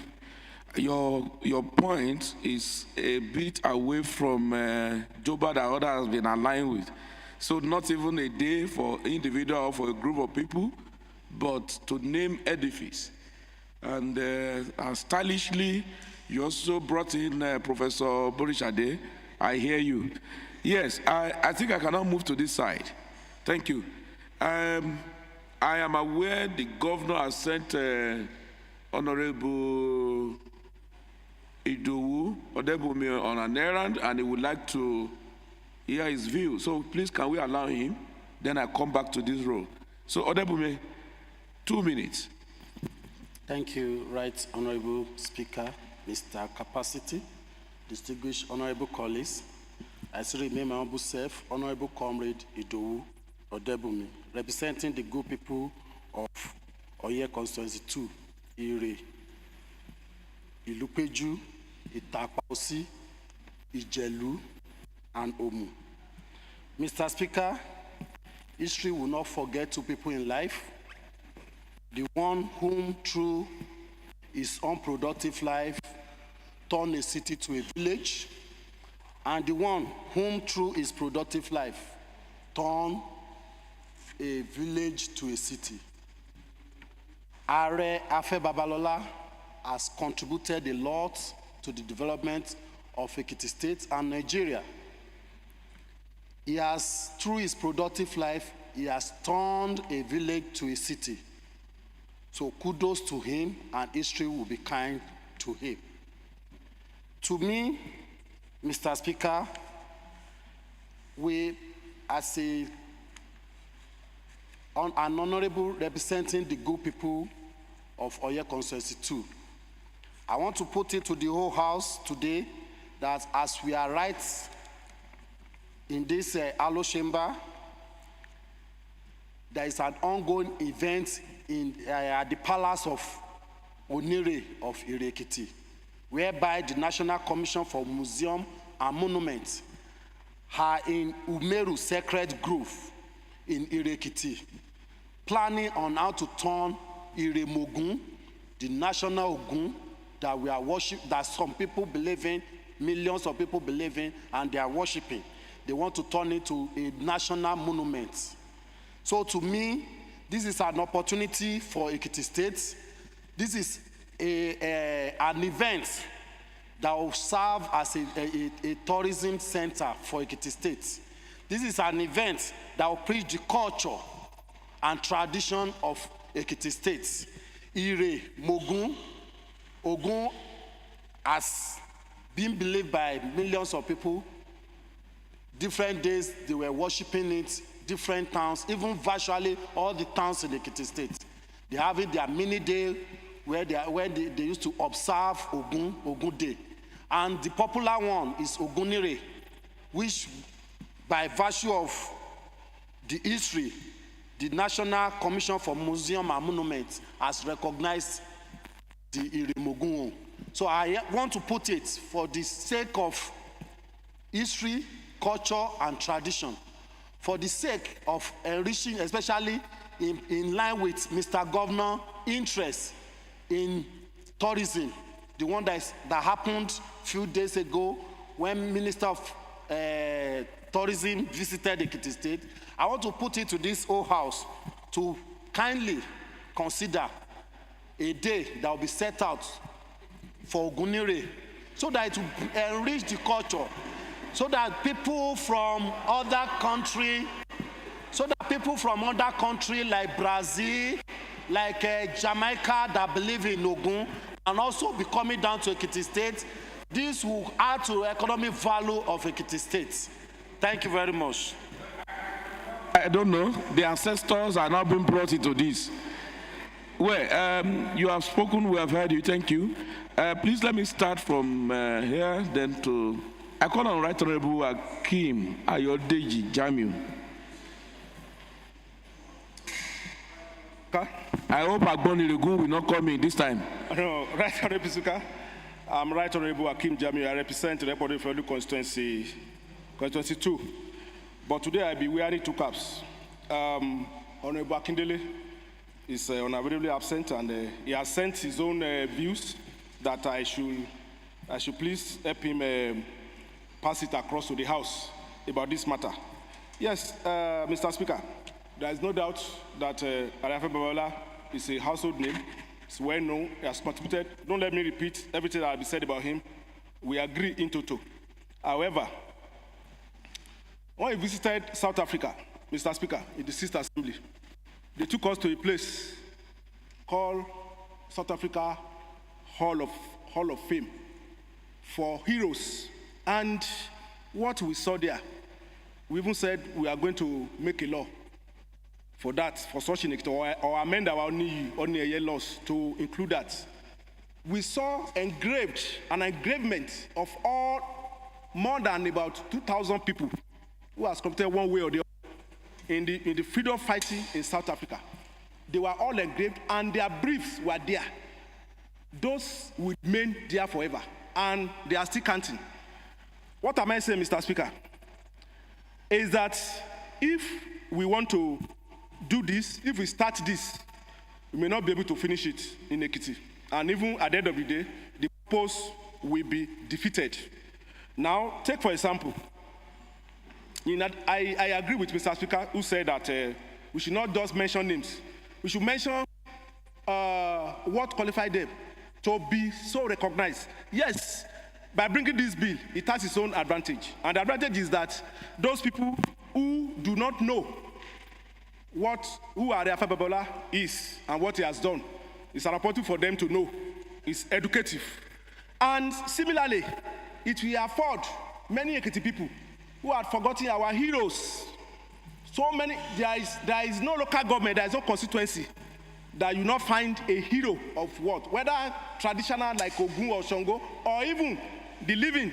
A: Your point is a bit away from Joba that others have been aligned with. So not even a day for individual or for a group of people, but to name edifice. And stylishly, you also brought in Professor Borishade. I hear you. Yes, I think I cannot move to this side. Thank you. I am aware the governor has sent Honorable Idowu Odebumi on an errand, and he would like to hear his view. So please, can we allow him? Then I come back to this role. So Odebumi, 2 minutes.
L: Thank you, Right Honorable Speaker, Mr. Capacity, distinguished honorable colleagues. I still remain my humble self, Honorable Comrade Idowu Odebumi, representing the good people of Oye Constituency 2, Ire, Ilupeju, Itakpausi, Ijelu, and Omu. Mr. Speaker, history will not forget two people in life. The one whom through his unproductive life turned a city to a village, and the one whom through his productive life turned a village to a city. Are Afe Babalola has contributed a lot to the development of Ekiti State and Nigeria. He has, through his productive life, he has turned a village to a city. So kudos to him, and history will be kind to him. To me, Mr. Speaker, we, as an honorable representing the good people of Oye Constituency 2, I want to put it to the whole House today that as we are right in this Alo chamber, there is an ongoing event in the Palace of Onire of Ire-Ekiti, whereby the National Commission for Museum and Monuments are in Umeru Sacred Grove in Ire-Ekiti, planning on how to turn Ire-Mogun, the national Ogun that we are worshiping, that some people believe in, millions of people believe in, and they are worshiping. They want to turn it to a national monument. So to me, this is an opportunity for Ekiti State. This is an event that will serve as a tourism center for Ekiti State. This is an event that will preach the culture and tradition of Ekiti State. Ire, Mogun, Ogun has been believed by millions of people. Different days they were worshiping it, different towns, even virtually all the towns in Ekiti State. They have it their mini day where they used to observe Ogun Day. And the popular one is Ogunire, which by virtue of the history, the National Commission for Museum and Monuments has recognized the Ire-Mogun. So I want to put it for the sake of history, culture, and tradition, for the sake of enriching, especially in line with Mr. Governor's interest in tourism, the one that happened a few days ago when Minister of Tourism visited Ekiti State. I want to put it to this whole House to kindly consider a day that will be set out for Ogunire, so that it will enrich the culture, so that people from other countries, like Brazil, like Jamaica that believe in Ogun, and also be coming down to Ekiti State. This will add to the economic value of Ekiti State. Thank you very much.
A: I don't know. The ancestors are now being brought into this. Well, you have spoken, we have heard you, thank you. Please let me start from here, then to... I call on Right Honorable Akim Ayodeji Jamiu. I hope Agboni Regu will not call me this time.
M: No, Right Honorable Speaker. I'm Right Honorable Akim Jamiu. I represent the Republic of Federal Constituency 2. But today I'll be wearing 2 caps. Honorable Akindele is unavoidably absent, and he has sent his own views that I should please help him pass it across to the House about this matter. Yes, Mr. Speaker, there is no doubt that Ariafe Babalola is a household name. It's well known, he has contributed. Don't let me repeat everything that has been said about him. We agree in toto. However, when we visited South Africa, Mr. Speaker, in the Sister Assembly, they took us to a place called South Africa Hall of Fame for heroes. And what we saw there, we even said we are going to make a law for that, for such an or amend our own laws to include that. We saw an engravement of more than about 2,000 people who has competed one way or the other in the freedom fighting in South Africa. They were all engraved, and their briefs were there. Those would remain there forever, and they are still counting. What am I saying, Mr. Speaker? Is that if we want to do this, if we start this, we may not be able to finish it in Ekiti. And even at the end of the day, the purpose will be defeated. Now, take for example, I agree with Mr. Speaker who said that we should not just mention names. We should mention what qualified them to be so recognized. Yes, by bringing this bill, it has its own advantage. And the advantage is that those people who do not know who Ariafe Babalola is and what he has done, it's an opportunity for them to know. It's educative. And similarly, it will afford many Ekiti people who had forgotten our heroes. So many, there is no local government, there is no constituency that you not find a hero of what? Whether traditional like Ogun or Shango, or even the living,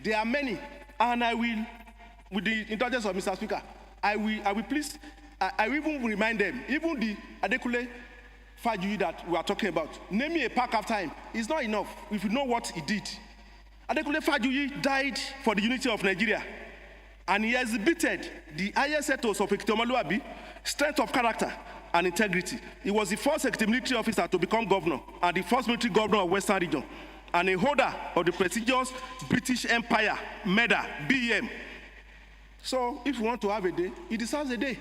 M: there are many. And I will, with the indulgence of Mr. Speaker, I will please, I will even remind them, even the Adekule Fajuyi that we are talking about, name me a park after him. It's not enough if you know what he did. Adekule Fajuyi died for the unity of Nigeria. And he exhibited the highest ethos of Ekiti-Omoluabi, strength of character and integrity. He was the first Ekiti military officer to become governor and the first military governor of Western Region, and a holder of the prestigious British Empire Medal, BEM. So if you want to have a day, he deserves a day.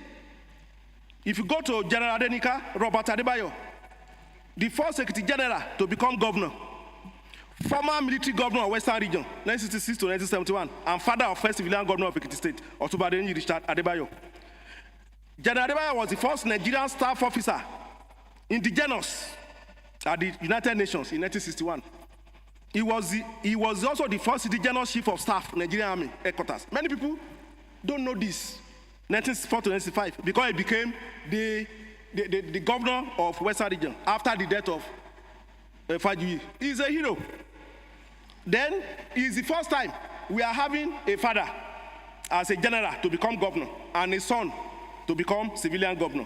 M: If you go to General Adenika, Robert Adebayo, the first Ekiti general to become governor, former military governor of Western Region, 1966 to 1971, and father of first civilian governor of Ekiti State, Otuba Adeniyi Richard Adebayo. General Adebayo was the first Nigerian staff officer, indigenous, at the United Nations in 1961. He was also the first indigenous chief of staff, Nigerian Army headquarters. Many people don't know this, 1964 to 1965, because he became the governor of Western Region after the death of Fajuyi. He's a hero. Then, it's the first time we are having a father as a general to become governor and a son to become civilian governor.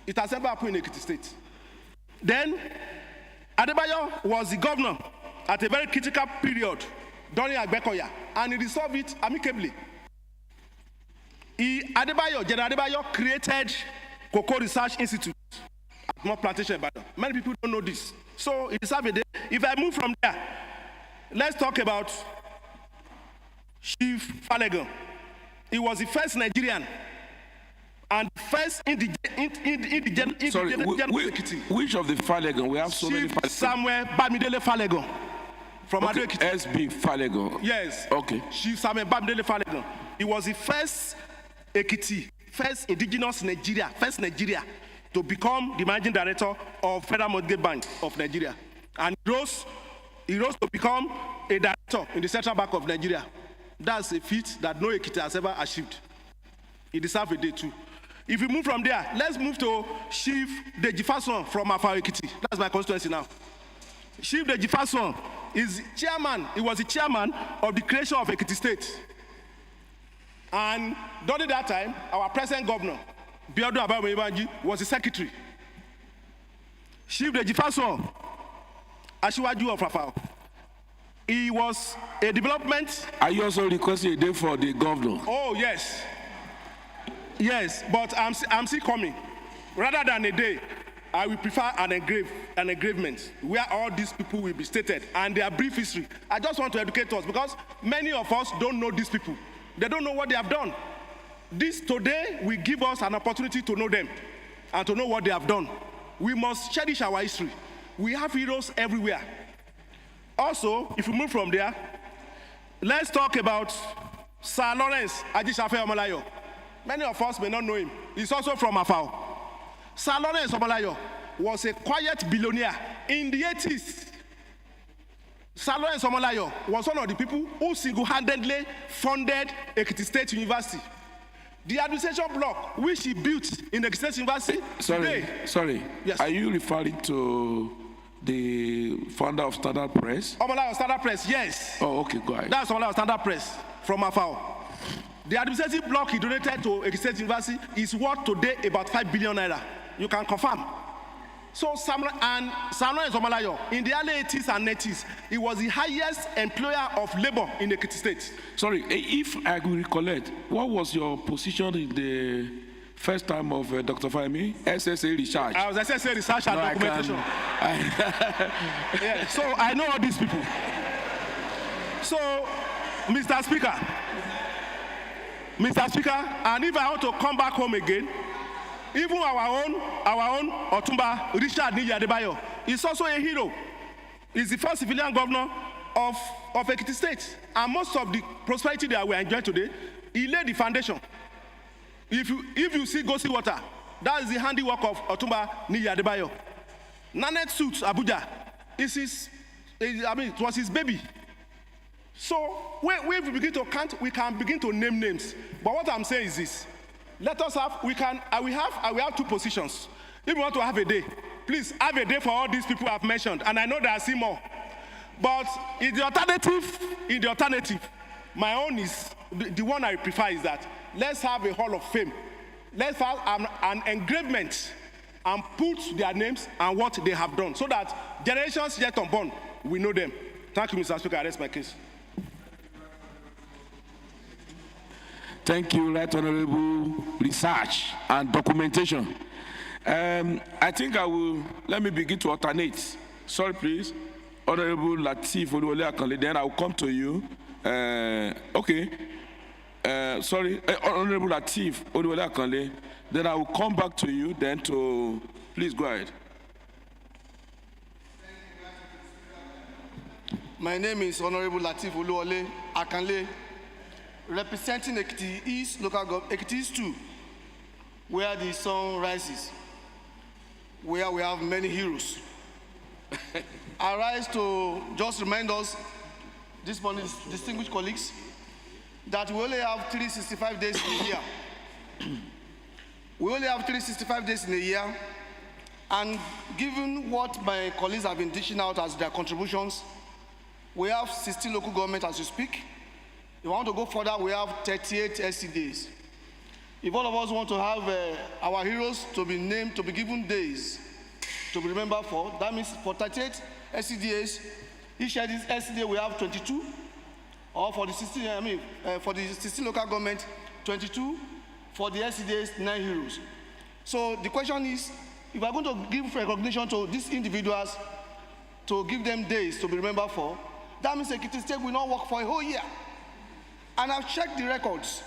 M: It has never happened in Ekiti State. Then, Adebayo was the governor at a very critical period during Agbekoya, and he resolved it amicably. General Adebayo created Cocoa Research Institute at North Plantation, Ibadan. Many people don't know this. So it deserves a day. If I move from there, let's talk about Chief Falegon. He was the first Nigerian and first indigenous.
A: Sorry, which of the Falegon? We have so many Falegon.
M: Samuel Bamidele Falegon from
A: Okay,
M: Ado-Ekiti.
A: SB Falegon.
M: Yes.
A: Okay.
M: Chief Samuel Bamidele Falegon. He was the first Ekiti, first indigenous Nigeria, first Nigeria to become the managing director of Federal Mortgage Bank of Nigeria. And he rose to become a director in the Central Bank of Nigeria. That's a feat that no Ekiti has ever achieved. He deserves a day too. If we move from there, let's move to Chief Dejifason from Afar Ekiti. That's my constituency now. Chief Dejifason is chairman. He was the chairman of the creation of Ekiti State. And during that time, our present governor, Biodun Abayomi, was the secretary. Chief Dejifason, Asiwaju of Afar. He was a development.
A: Are you also requesting a day for the governor?
M: Oh, yes. Yes, but I'm still coming. Rather than a day, I will prefer an engravement where all these people will be stated and their brief history. I just want to educate us because many of us don't know these people. They don't know what they have done. This today will give us an opportunity to know them and to know what they have done. We must cherish our history. We have heroes everywhere. Also, if we move from there, let's talk about Sir Lawrence Ajisafe Omolayo. Many of us may not know him. He's also from Afao. Sir Lawrence Omolayo was a quiet billionaire in the 80s. Sir Lawrence Omolayo was one of the people who single-handedly funded Ekiti State University. The administration block which he built in Ekiti State University.
A: Sorry.
M: Yes.
A: Are you referring to the founder of Standard Press?
M: Omolayo Standard Press, yes.
A: Oh, okay, go ahead.
M: That's Omolayo Standard Press from Afao. The administrative block he donated to Ekiti State University is worth today about 5 billion naira. You can confirm. So Samuel Omolayo, in the early 80s and 90s, he was the highest employer of labor in Ekiti State.
A: Sorry, if I will recollect, what was your position in the first time of Dr. Fahimi? SSA research.
M: I was SSA research and documentation. Yeah, so I know all these people. So, Mr. Speaker, and if I want to come back home again, even our own Otumba Richard Niyi Adebayo is also a hero. He's the first civilian governor of Ekiti State. And most of the prosperity that we enjoy today, he laid the foundation. If you see Go See Water, that is the handiwork of Otumba Niyi Adebayo. Nanet Suits Abuja, it was his baby. So when we begin to count, we can begin to name names. But what I'm saying is this: I will have two positions. If you want to have a day, please have a day for all these people I've mentioned, and I know there are still more. But in the alternative, my own is the one I prefer is that let's have a Hall of Fame. Let's have an engravement and put their names and what they have done, so that generations yet unborn will know them. Thank you, Mr. Speaker. I rest my case.
A: Thank you, Right Honorable Research and Documentation. I think let me begin to alternate. Sorry, please. Honorable Lateef Oluwole Akanle, then I will come to you. Okay. Sorry, Honorable Lateef Oluwole Akanle, then I will come back to you, then please go ahead.
I: My name is Honorable Lateef Oluwole Akanle, representing Ekiti East Local Government, Ekiti East 2, where the sun rises, where we have many heroes. I rise to just remind us, this morning, distinguished colleagues, that we only have 365 days in a year. We only have 365 days in a year, and given what my colleagues have been dishing out as their contributions, we have 16 local governments as we speak. If we want to go further, we have 38 SCDs. If all of us want to have our heroes to be named, to be given days to be remembered for, that means for 38 SCDs, each of these SCDs we have 22, or for the 16, for the 16 local government, 22, for the SCDs, 9 heroes. So the question is, if we're going to give recognition to these individuals, to give them days to be remembered for, that means Ekiti State will not work for a whole year. And I've checked the records.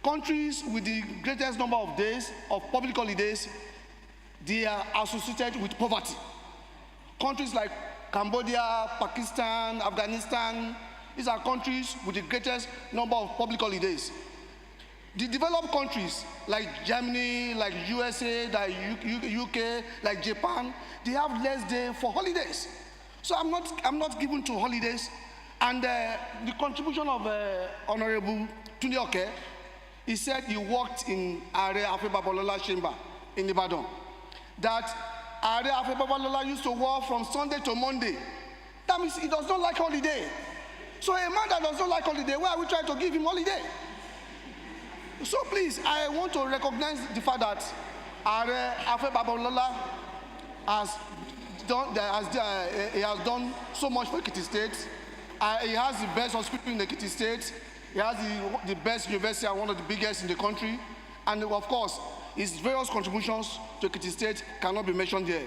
I: Countries with the greatest number of days of public holidays, they are associated with poverty. Countries like Cambodia, Pakistan, Afghanistan, these are countries with the greatest number of public holidays. The developed countries like Germany, like USA, like UK, like Japan, they have less days for holidays. So I'm not given to holidays. And the contribution of Honorable Tunde Oke, he said he worked in Are Afe Babalola's chamber in Ibadan. That Are Afe Babalola used to work from Sunday to Monday. That means he does not like holiday. So a man that does not like holiday, why are we trying to give him holiday? So please, I want to recognize the fact that Are Afe Babalola has done so much for Ekiti State. He has the best hospital in Ekiti State. He has the best university and one of the biggest in the country. And of course, his various contributions to Ekiti State cannot be mentioned here.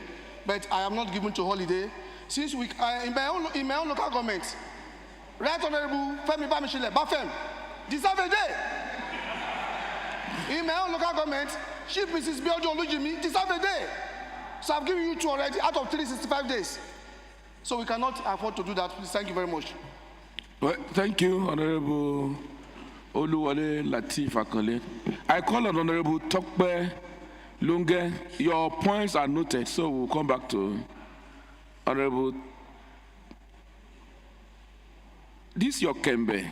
I: But I am not given to holiday. Since in my own local government, Right Honorable Femi Bamishile, Bafem, deserve a day. In my own local government, Chief Mrs. Biojo Olujimi, deserve a day. So I've given you 2 already out of 365 days. So we cannot afford to do that. Please, thank you very much.
A: Well, thank you, Honorable Oluwole Lateef Akanle. I call on Honorable Tokpe Lunge. Your points are noted, so we'll come back to Honorable. This your Kembe.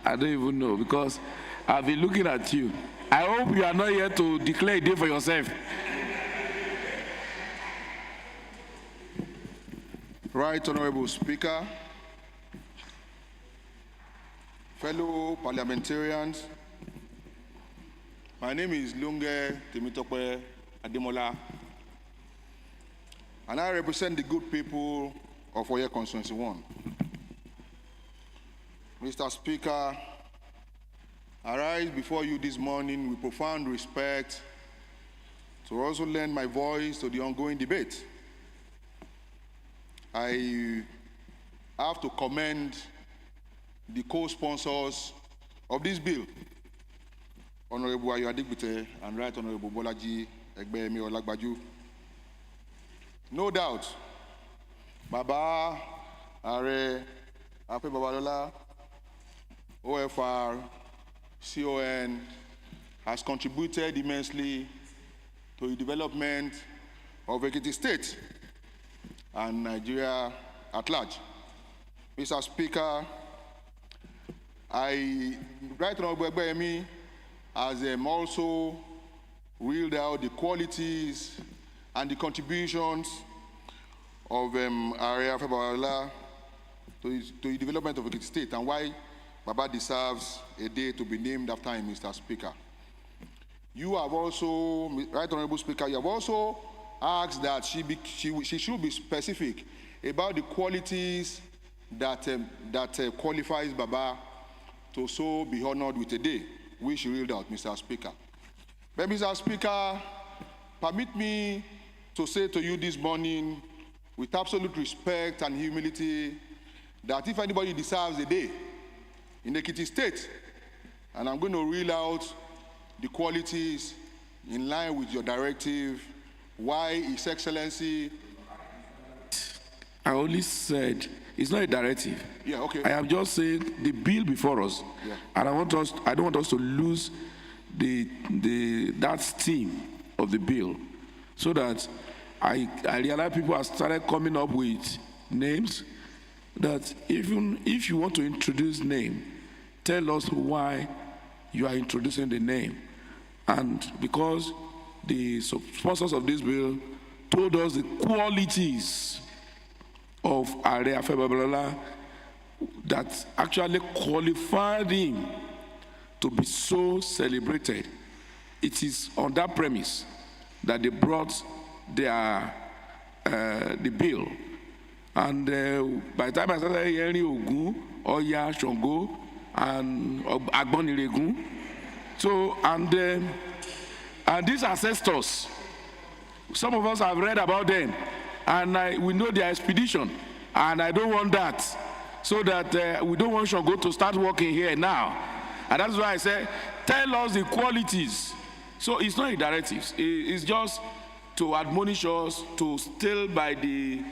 A: I don't even know because I've been looking at you. I hope you are not here to declare a day for yourself.
N: Right Honorable Speaker, fellow parliamentarians, my name is Lunge Temitope Ademola, and I represent the good people of Oye Constituency 1. Mr. Speaker, I rise before you this morning with profound respect to also lend my voice to the ongoing debate. I have to commend the co-sponsors of this bill, Honorable Ayo Adigbite and Right Honorable Bolaji Egbeyemi Olagbaju. No doubt, Baba, Are Afe Babalola, OFR, CON has contributed immensely to the development of Ekiti State and Nigeria at large. Mr. Speaker, Right Honorable Egbeyemi has also reeled out the qualities and the contributions of Are Afe Babalola to the development of Ekiti State and why Baba deserves a day to be named after him, Mr. Speaker. You have also, Right Honorable Speaker, you have also asked that she should be specific about the qualities that qualifies Baba to so be honored with a day, which she reeled out, Mr. Speaker. But Mr. Speaker, permit me to say to you this morning, with absolute respect and humility, that if anybody deserves a day in Ekiti State, and I'm going to reel out the qualities in line with your directive, why His Excellency.
A: I only said it's not a directive.
N: Yeah, okay.
A: I am just saying the bill before us,
N: yeah.
A: And I don't want us to lose that theme of the bill, so that I realize people have started coming up with names. That even if you want to introduce name, tell us why you are introducing the name, and because the sponsors of this bill told us the qualities of Are Afe Babalola that actually qualified him to be so celebrated. It is on that premise that they brought the bill. And by the time I started hearing Ogun, Oya, Shongo, and Agboniregun, so and these ancestors, some of us have read about them, and we know their expedition, and I don't want that, so that we don't want Shongo to start working here now. And that's why I say, tell us the qualities. So it's not a directive, it's just to admonish us to still by the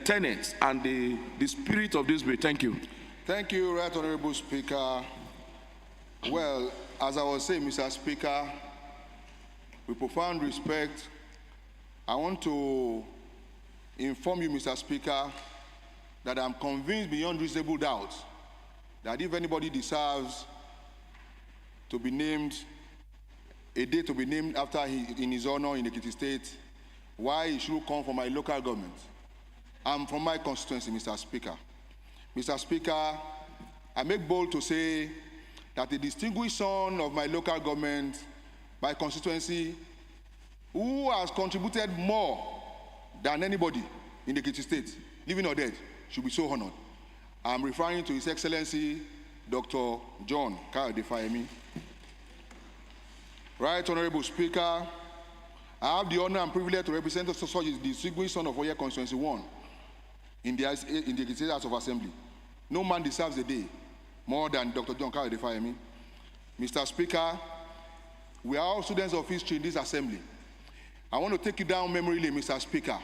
A: tenets and the spirit of this bill. Thank you.
N: Thank you, Right Honorable Speaker. Well, as I was saying, Mr. Speaker, with profound respect, I want to inform you, Mr. Speaker, that I'm convinced beyond reasonable doubt that if anybody deserves to be named, a day to be named after in his honor in Ekiti State, why he should come from my local government and from my constituency, Mr. Speaker. Mr. Speaker, I make bold to say that the distinguished son of my local government, my constituency, who has contributed more than anybody in the Ekiti State, living or dead, should be so honored. I'm referring to His Excellency Dr. John Kayode Fayemi. Right, Honorable Speaker, I have the honor and privilege to represent the distinguished son of Oye Constituency 1 in the Ekiti State House of Assembly. No man deserves a day more than Dr. John Kayode Fayemi. Mr. Speaker, we are all students of history in this assembly. I want to take you down memory lane, Mr. Speaker.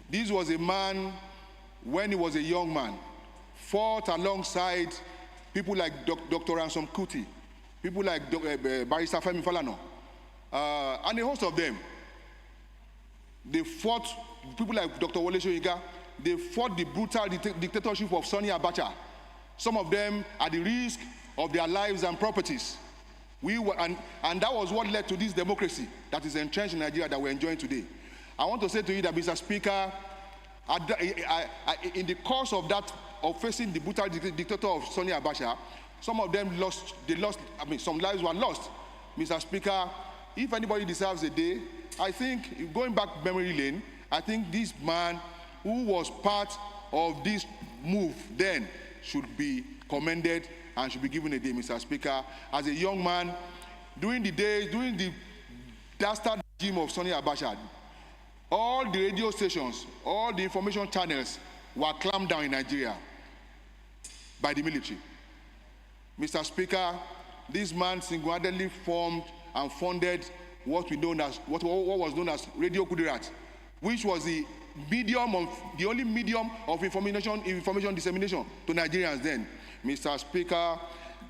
N: This was a man, when he was a young man, fought alongside people like Dr. Ransom Kuti, people like Barrister Femi Falana, and a host of them. They fought, people like Dr. Wole Soyinka, they fought the brutal dictatorship of Sani Abacha, some of them at the risk of their lives and properties. And that was what led to this democracy that is entrenched in Nigeria that we're enjoying today. I want to say to you that, Mr. Speaker, in the course of that, of facing the brutal dictator of Sani Abacha, some of them some lives were lost. Mr. Speaker, if anybody deserves a day, I think, going back memory lane, I think this man who was part of this move then should be commended and should be given a day, Mr. Speaker. As a young man, during the dastard regime of Sani Abacha, all the radio stations, all the information channels were clamped down in Nigeria by the military. Mr. Speaker, this man single-handedly formed and funded what was known as Radio Kudirat, which was the only medium of information dissemination to Nigerians then. Mr. Speaker,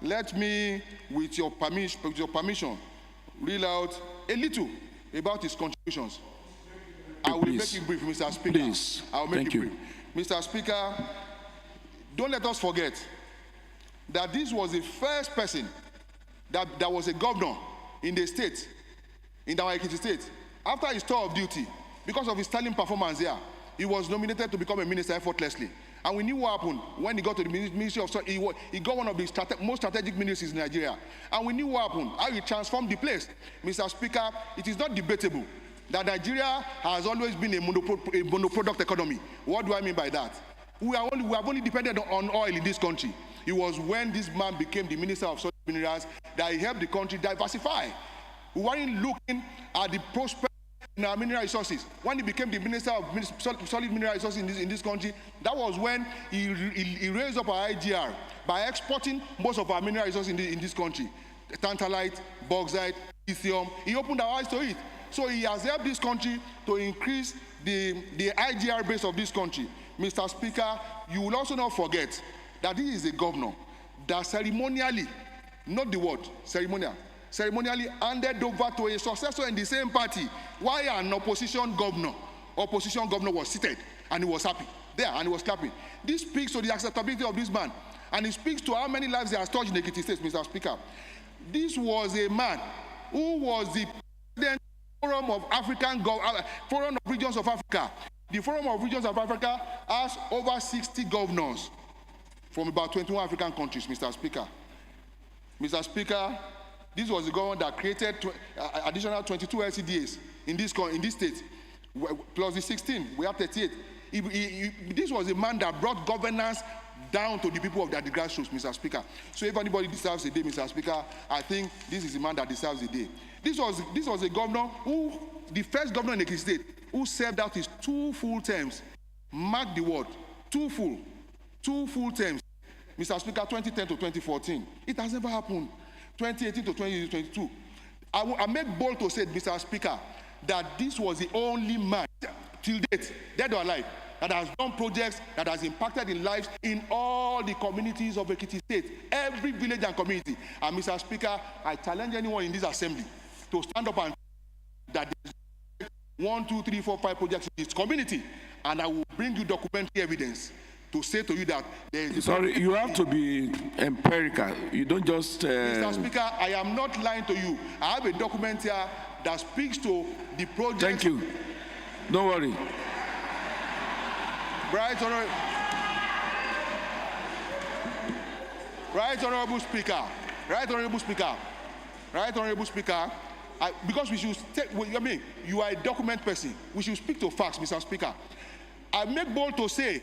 N: let me, with your permission, reel out a little about his contributions. I will make it brief, Mr. Speaker.
A: Please.
N: I will make it brief. Mr. Speaker, don't let us forget that this was the first person that was a governor in the state, in our Ekiti State. After his tour of duty, because of his sterling performance there, he was nominated to become a minister effortlessly. And we knew what happened when he got to the Ministry of State. He got one of the most strategic ministries in Nigeria. And we knew what happened, how he transformed the place. Mr. Speaker, it is not debatable that Nigeria has always been a monoproduct economy. What do I mean by that? We have only depended on oil in this country. It was when this man became the Minister of Solid Minerals that he helped the country diversify. We weren't looking at the prospect in our mineral resources. When he became the Minister of Solid Mineral Resources in this country, that was when he raised up our IGR by exporting most of our mineral resources in this country. Tantalite, bauxite, lithium. He opened our eyes to it. So he has helped this country to increase the IGR base of this country. Mr. Speaker, you will also not forget that this is a governor that ceremonially, not the word, ceremonially handed over to a successor in the same party while an opposition governor was seated and he was happy there and he was clapping. This speaks to the acceptability of this man, and it speaks to how many lives he has touched in Ekiti State, Mr. Speaker. This was a man who was the president of the Forum of Regions of Africa. The Forum of Regions of Africa has over 60 governors from about 21 African countries, Mr. Speaker. Mr. Speaker, this was the government that created additional 22 LCDAs in this state, plus the 16. We have 38. This was a man that brought governance down to the people of the grassroots, Mr. Speaker. So if anybody deserves a day, Mr. Speaker, I think this is the man that deserves a day. This was a governor the first governor in Ekiti State, who served out his 2 full terms. Mark the word, 2 full terms. Mr. Speaker, 2010 to 2014. It has never happened. 2018 to 2022. I make bold to say, Mr. Speaker, that this was the only man, till date, dead or alive, that has done projects that has impacted in lives in all the communities of Ekiti State, every village and community. And Mr. Speaker, I challenge anyone in this assembly to stand up and that there's 1, 2, 3, 4, 5 projects in this community, and I will bring you documentary evidence to say to you that there is...
A: Sorry, you have to be empirical. You don't just...
N: Mr. Speaker, I am not lying to you. I have a document here that speaks to the project...
A: Thank you. Don't worry.
N: Right, Honorable Speaker. Right, Honorable Speaker. Right, Honorable Speaker. Because we should take... I mean, you are a document person. We should speak to facts, Mr. Speaker. I make bold to say...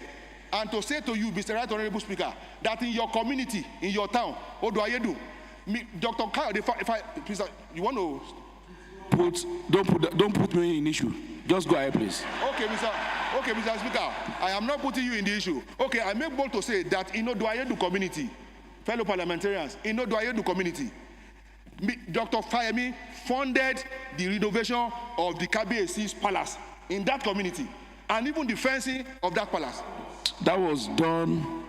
N: And to say to you, Mr. Right Honorable Speaker, that in your community, in your town, what do I do? Dr. Kyle, please, you want to
A: don't put me in issue. Just go ahead, please.
N: Okay, Mr. Speaker, I am not putting you in the issue. Okay, I make bold to say that in Oduayedu community, fellow parliamentarians, in Oduayedu community, Dr. Fayemi funded the renovation of the KBAC's palace in that community, and even the fencing of that palace.
A: That was done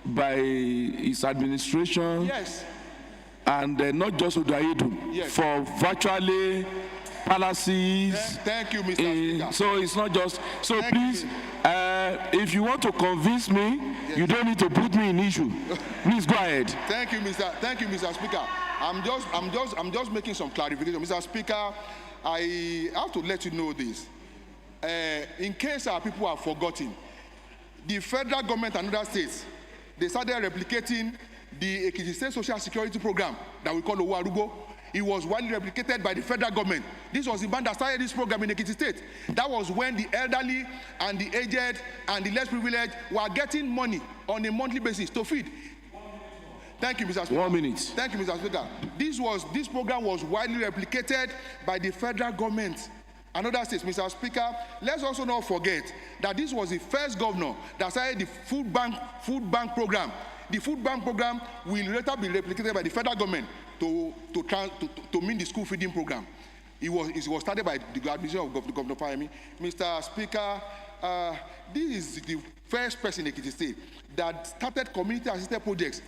A: by his administration.
N: Yes.
A: And not just Oduayedu, yes. For virtually palaces.
N: Thank you, Mr. Speaker.
A: So it's not just. So thank please, if you want to convince me, yes. You don't need to put me in issue. Please go ahead.
N: Thank you, Mr. Speaker. I'm just making some clarification, Mr. Speaker. I have to let you know this. In case our people have forgotten, the federal government and other states, they started replicating the EKHA State Social Security Program that we call Owarugo. It was widely replicated by the federal government. This was the band that started this program in Ekiti State. That was when the elderly and the aged and the less privileged were getting money on a monthly basis to feed. Thank you, Mr. Speaker.
A: 1 minute.
N: Thank you, Mr. Speaker. This program was widely replicated by the federal government and other states. Mr. Speaker, let's also not forget that this was the first governor that started the food bank program. The food bank program will later be replicated by the federal government to mean the school feeding program. It was started by the administration of Governor Fayemi. Mr. Speaker, this is the first person in Ekiti State that started community-assisted projects,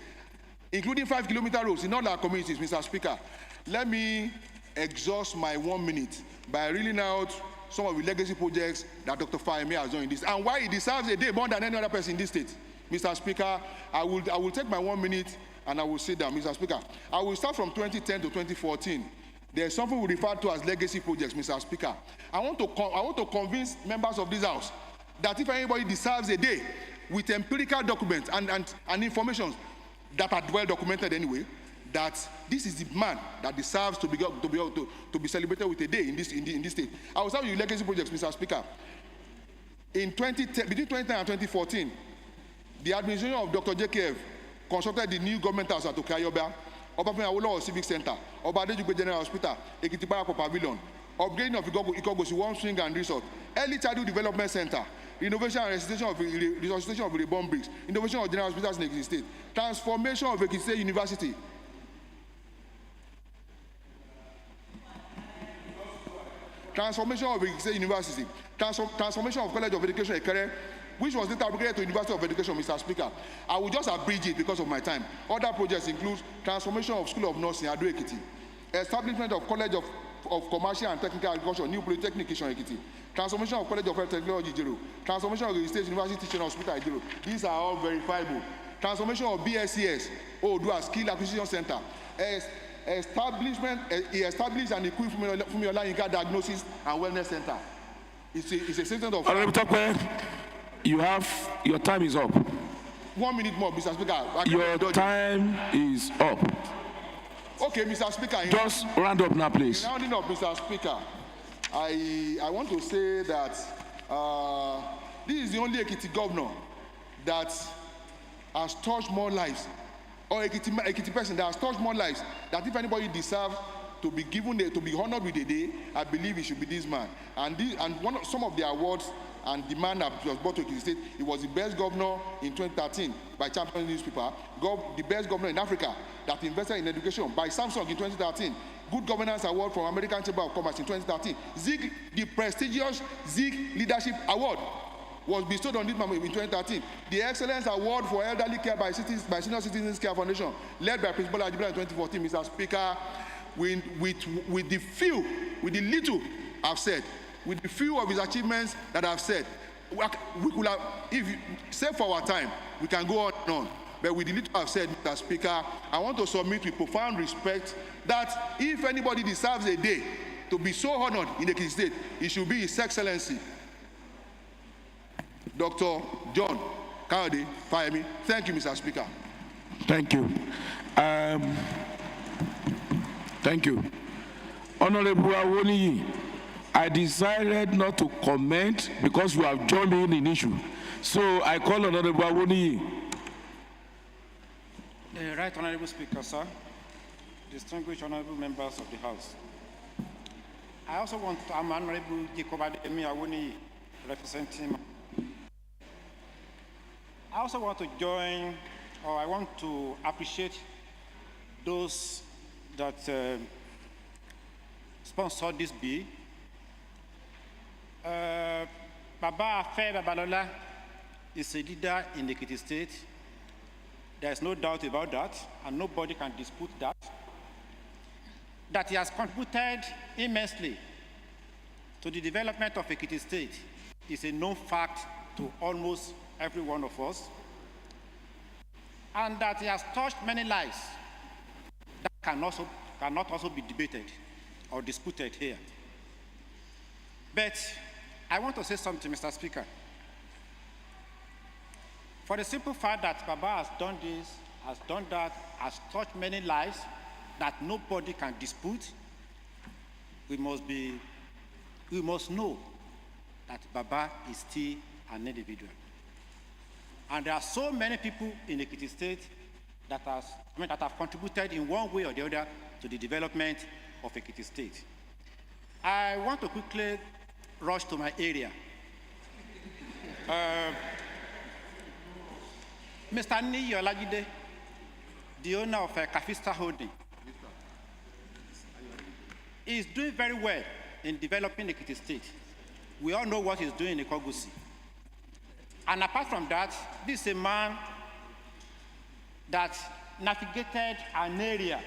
N: including 5-kilometer roads in all our communities. Mr. Speaker, let me exhaust my 1 minute by reeling out some of the legacy projects that Dr. Fayemi has done in this, and why he deserves a day more than any other person in this state. Mr. Speaker, I will take my 1 minute and I will sit down. Mr. Speaker, I will start from 2010 to 2014. There's something we refer to as legacy projects, Mr. Speaker. I want to convince members of this House that if anybody deserves a day with empirical documents and information that are well documented anyway, that this is the man that deserves to be celebrated with a day in this state. I will start with legacy projects, Mr. Speaker. Between 2010 and 2014, the administration of Dr. JKF constructed the new government house at Okayoba, Obafemi Awolowo Civic Center, Obadejugbe General Hospital, Ekiti Parako Pavilion, upgrading of Ikogosi Warm Swing and Resort, Early Childhood Development Center, renovation and resuscitation of reborn bricks, innovation of general hospitals in Ekiti State, transformation of Ekiti State University, transformation of Ekiti State University, transformation of College of Education Ekere, which was later upgraded to University of Education, Mr. Speaker. I will just abridge it because of my time. Other projects include transformation of School of Nursing, Ado Ekiti, establishment of College of Commercial and Technical Agriculture, New Polytechnic, Kishon Ekiti, transformation of College of Health Technology, Jero, transformation of the State University Teaching Hospital, Jero. These are all verifiable. Transformation of BSCS, Odua Skill Acquisition Center, he established and equipped Fumiola Yinka Diagnosis and Wellness Center. It's a statement of...
A: Your time is up.
N: 1 minute more, Mr. Speaker.
A: Your time is up.
N: Okay, Mr. Speaker.
A: Just round up now, please.
N: Rounding up, Mr. Speaker. I want to say that this is the only Ekiti governor that has touched more lives, or Ekiti person that has touched more lives, that if anybody deserves to be given, to be honored with a day, I believe it should be this man. And some of the awards and the man that was brought to Ekiti State, he was the best governor in 2013 by Champion newspaper, the best governor in Africa that invested in education by Samsung in 2013, Good Governance Award from American Chamber of Commerce in 2013, ZIG, the prestigious ZIG Leadership Award was bestowed on this man in 2013. The Excellence Award for Elderly Care by Senior Citizens Care Foundation, led by Principal Ajibula in 2014, Mr. Speaker, with the little I've said, with the few of his achievements that I've said, we could have, if you, save for our time, we can go on and on. But with the little I've said, Mr. Speaker, I want to submit with profound respect that if anybody deserves a day to be so honored in the state, it should be His Excellency, Dr. John Kayode Fayemi. Thank you, Mr. Speaker.
A: Thank you. Thank you. Honorable Awoniyi, I decided not to comment because you have joined me in the issue. So I call Honorable Awoniyi.
O: Right Honorable Speaker, sir, distinguished honorable members of the House. I also want to, I'm Honorable Jacob Ademi Awoniyi, representing. I also want to join, or I want to appreciate those that sponsored this bill. Baba Afe Babalola is a leader in the Ekiti State. There is no doubt about that, and nobody can dispute that. That he has contributed immensely to the development of Ekiti State is a known fact to almost every one of us, and that he has touched many lives that cannot also be debated or disputed here. But I want to say something, Mr. Speaker. For the simple fact that Baba has done this, has done that, has touched many lives that nobody can dispute, we must know that Baba is still an individual. And there are so many people in Ekiti State that have contributed in one way or the other to the development of Ekiti State. I want to quickly rush to my area. Mr. Niyi Olajide, the owner of Kafista Holding, is doing very well in developing Ekiti State. We all know what he's doing in Ikogusi. And apart from that, this is a man that navigated an area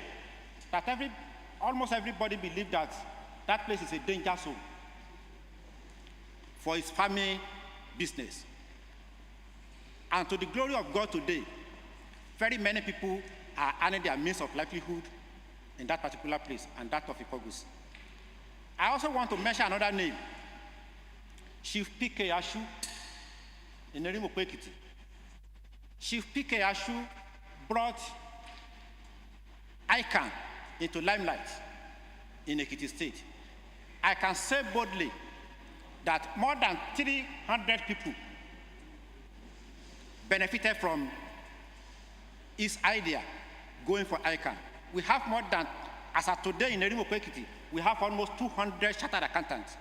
O: that almost everybody believed that that place is a danger zone for his family business. And to the glory of God today, very many people are earning their means of livelihood in that particular place, and that of Ikogusi. I also want to mention another name, Chief P.K. Ashu in Erimokwe Ekiti. Chief P.K. Ashu brought ICANN into limelight in Ekiti State. I can say boldly that more than 300 people benefited from his idea going for ICANN. We have more than, as of today in Erimokwe Ekiti, we have almost 200 chartered accountants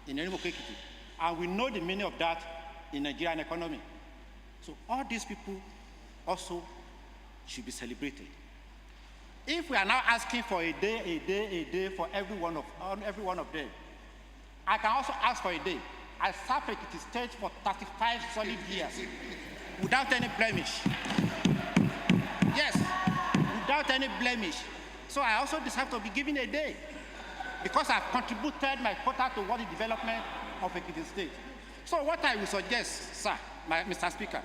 O: in Erimokwe Ekiti. And we know the meaning of that in Nigerian economy. So all these people also should be celebrated. If we are now asking for a day for every one of them, I can also ask for a day. I served Ekiti State for 35 solid years without any blemish. Yes, without any blemish. So I also deserve to be given a day because I've contributed my quota toward the development of Ekiti State. So what I will suggest, sir, Mr. Speaker,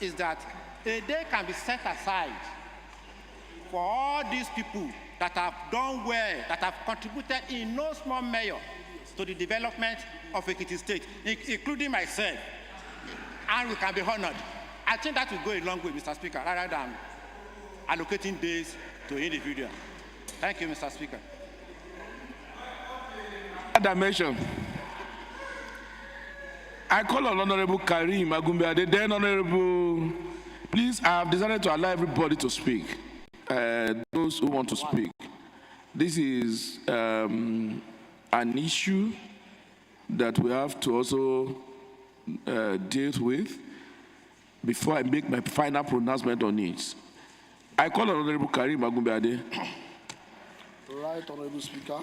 O: is that a day can be set aside for all these people that have done well, that have contributed in no small measure to the development of Ekiti State, including myself, and we can be honored. I think that will go a long way, Mr. Speaker, rather than allocating days to individuals. Thank you, Mr. Speaker.
A: Dimension. I call on Honorable Karim Agumbiade, then Honorable, please, I have decided to allow everybody to speak, those who want to speak. This is an issue that we have to also deal with before I make my final pronouncement on it. I call on Honorable Karim Agumbiade.
P: Right, Honorable Speaker.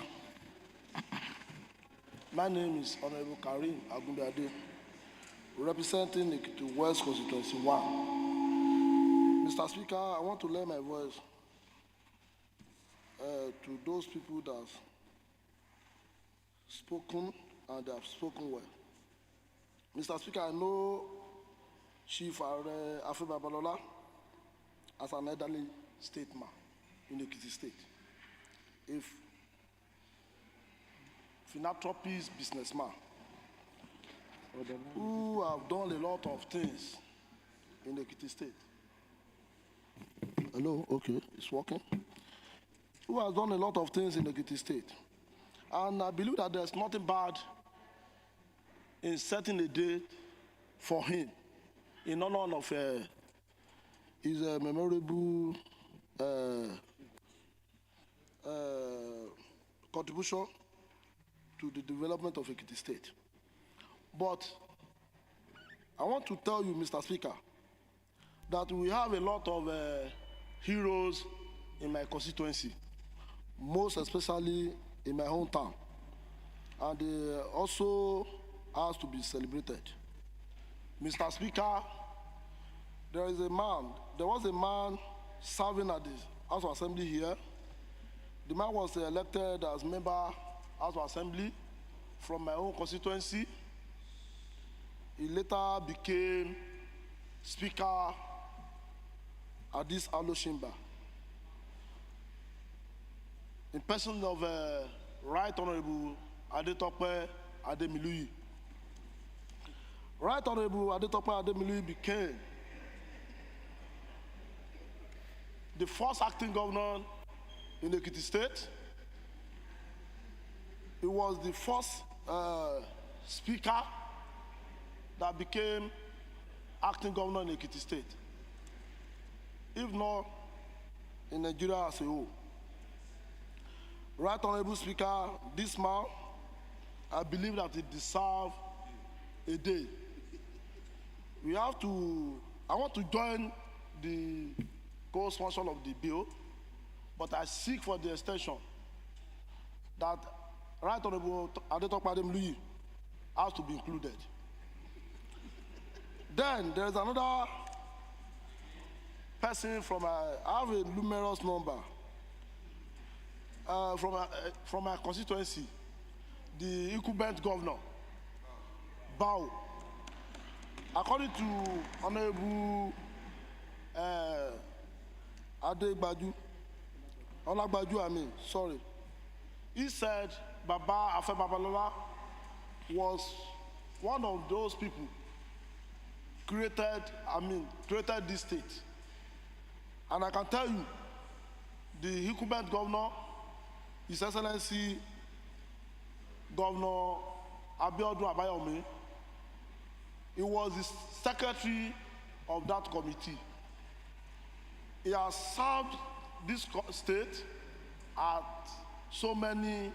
P: My name is Honorable Karim Agumbiade, representing Ekiti West Constituency 1. Mr. Speaker, I want to lend my voice to those people that have spoken and they have spoken well. Mr. Speaker, I know Chief Afe Babalola as an elderly statesman in Ekiti State. If philanthropist businessman who have done a lot of things in Ekiti State. Hello, okay, it's working. Who has done a lot of things in Ekiti State. And I believe that there's nothing bad in setting a date for him in honor of his memorable contribution to the development of Ekiti State. But I want to tell you, Mr. Speaker, that we have a lot of heroes in my constituency, most especially in my hometown, and they also has to be celebrated. Mr. Speaker, there was a man serving at the House of Assembly here. The man was elected as member House of Assembly from my own constituency. He later became Speaker at this Alo Chamber. In person of Right Honorable Adetope Ademiluyi. Right Honorable Adetope Ademiluyi became the first acting governor in Ekiti State. He was the first speaker that became acting governor in Ekiti State, if not in Nigeria as a whole. Right Honorable Speaker, this man, I believe that he deserves a day. I want to join the co-sponsor of the bill, but I seek for the extension that Right Honorable Adetope Ademiluyi has to be included. Then there is another person from I have a numerous number from my constituency, the incumbent governor, Bao. According to Honorable Olagbaju, he said Baba Afe Babalola was one of those people created this state. And I can tell you, the incumbent governor, His Excellency Governor Abiodun Abayomi, he was the secretary of that committee. He has served this state at so many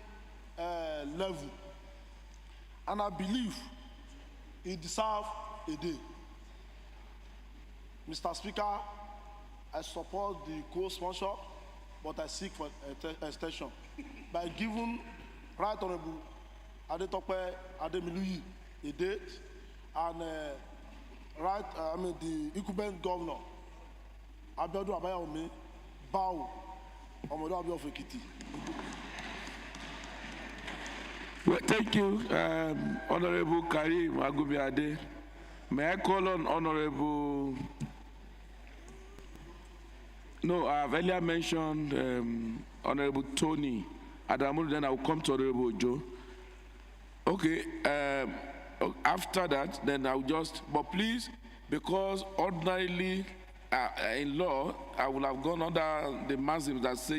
P: levels. And I believe he deserves a day. Mr. Speaker, I support the co-sponsor, but I seek for extension by giving Right Honorable Adetope Ademiluyi a date, and the incumbent governor Abiodun Abayomi Bao Omodo of Ekiti.
A: Well, thank you, Honorable Karim Agubiade. May I call on Honorable? No, I have earlier mentioned Honorable Tony Adamu, then I will come to Honorable Joe. Okay, after that, then I'll just, but please, because ordinarily in law, I will have gone under the maxim that says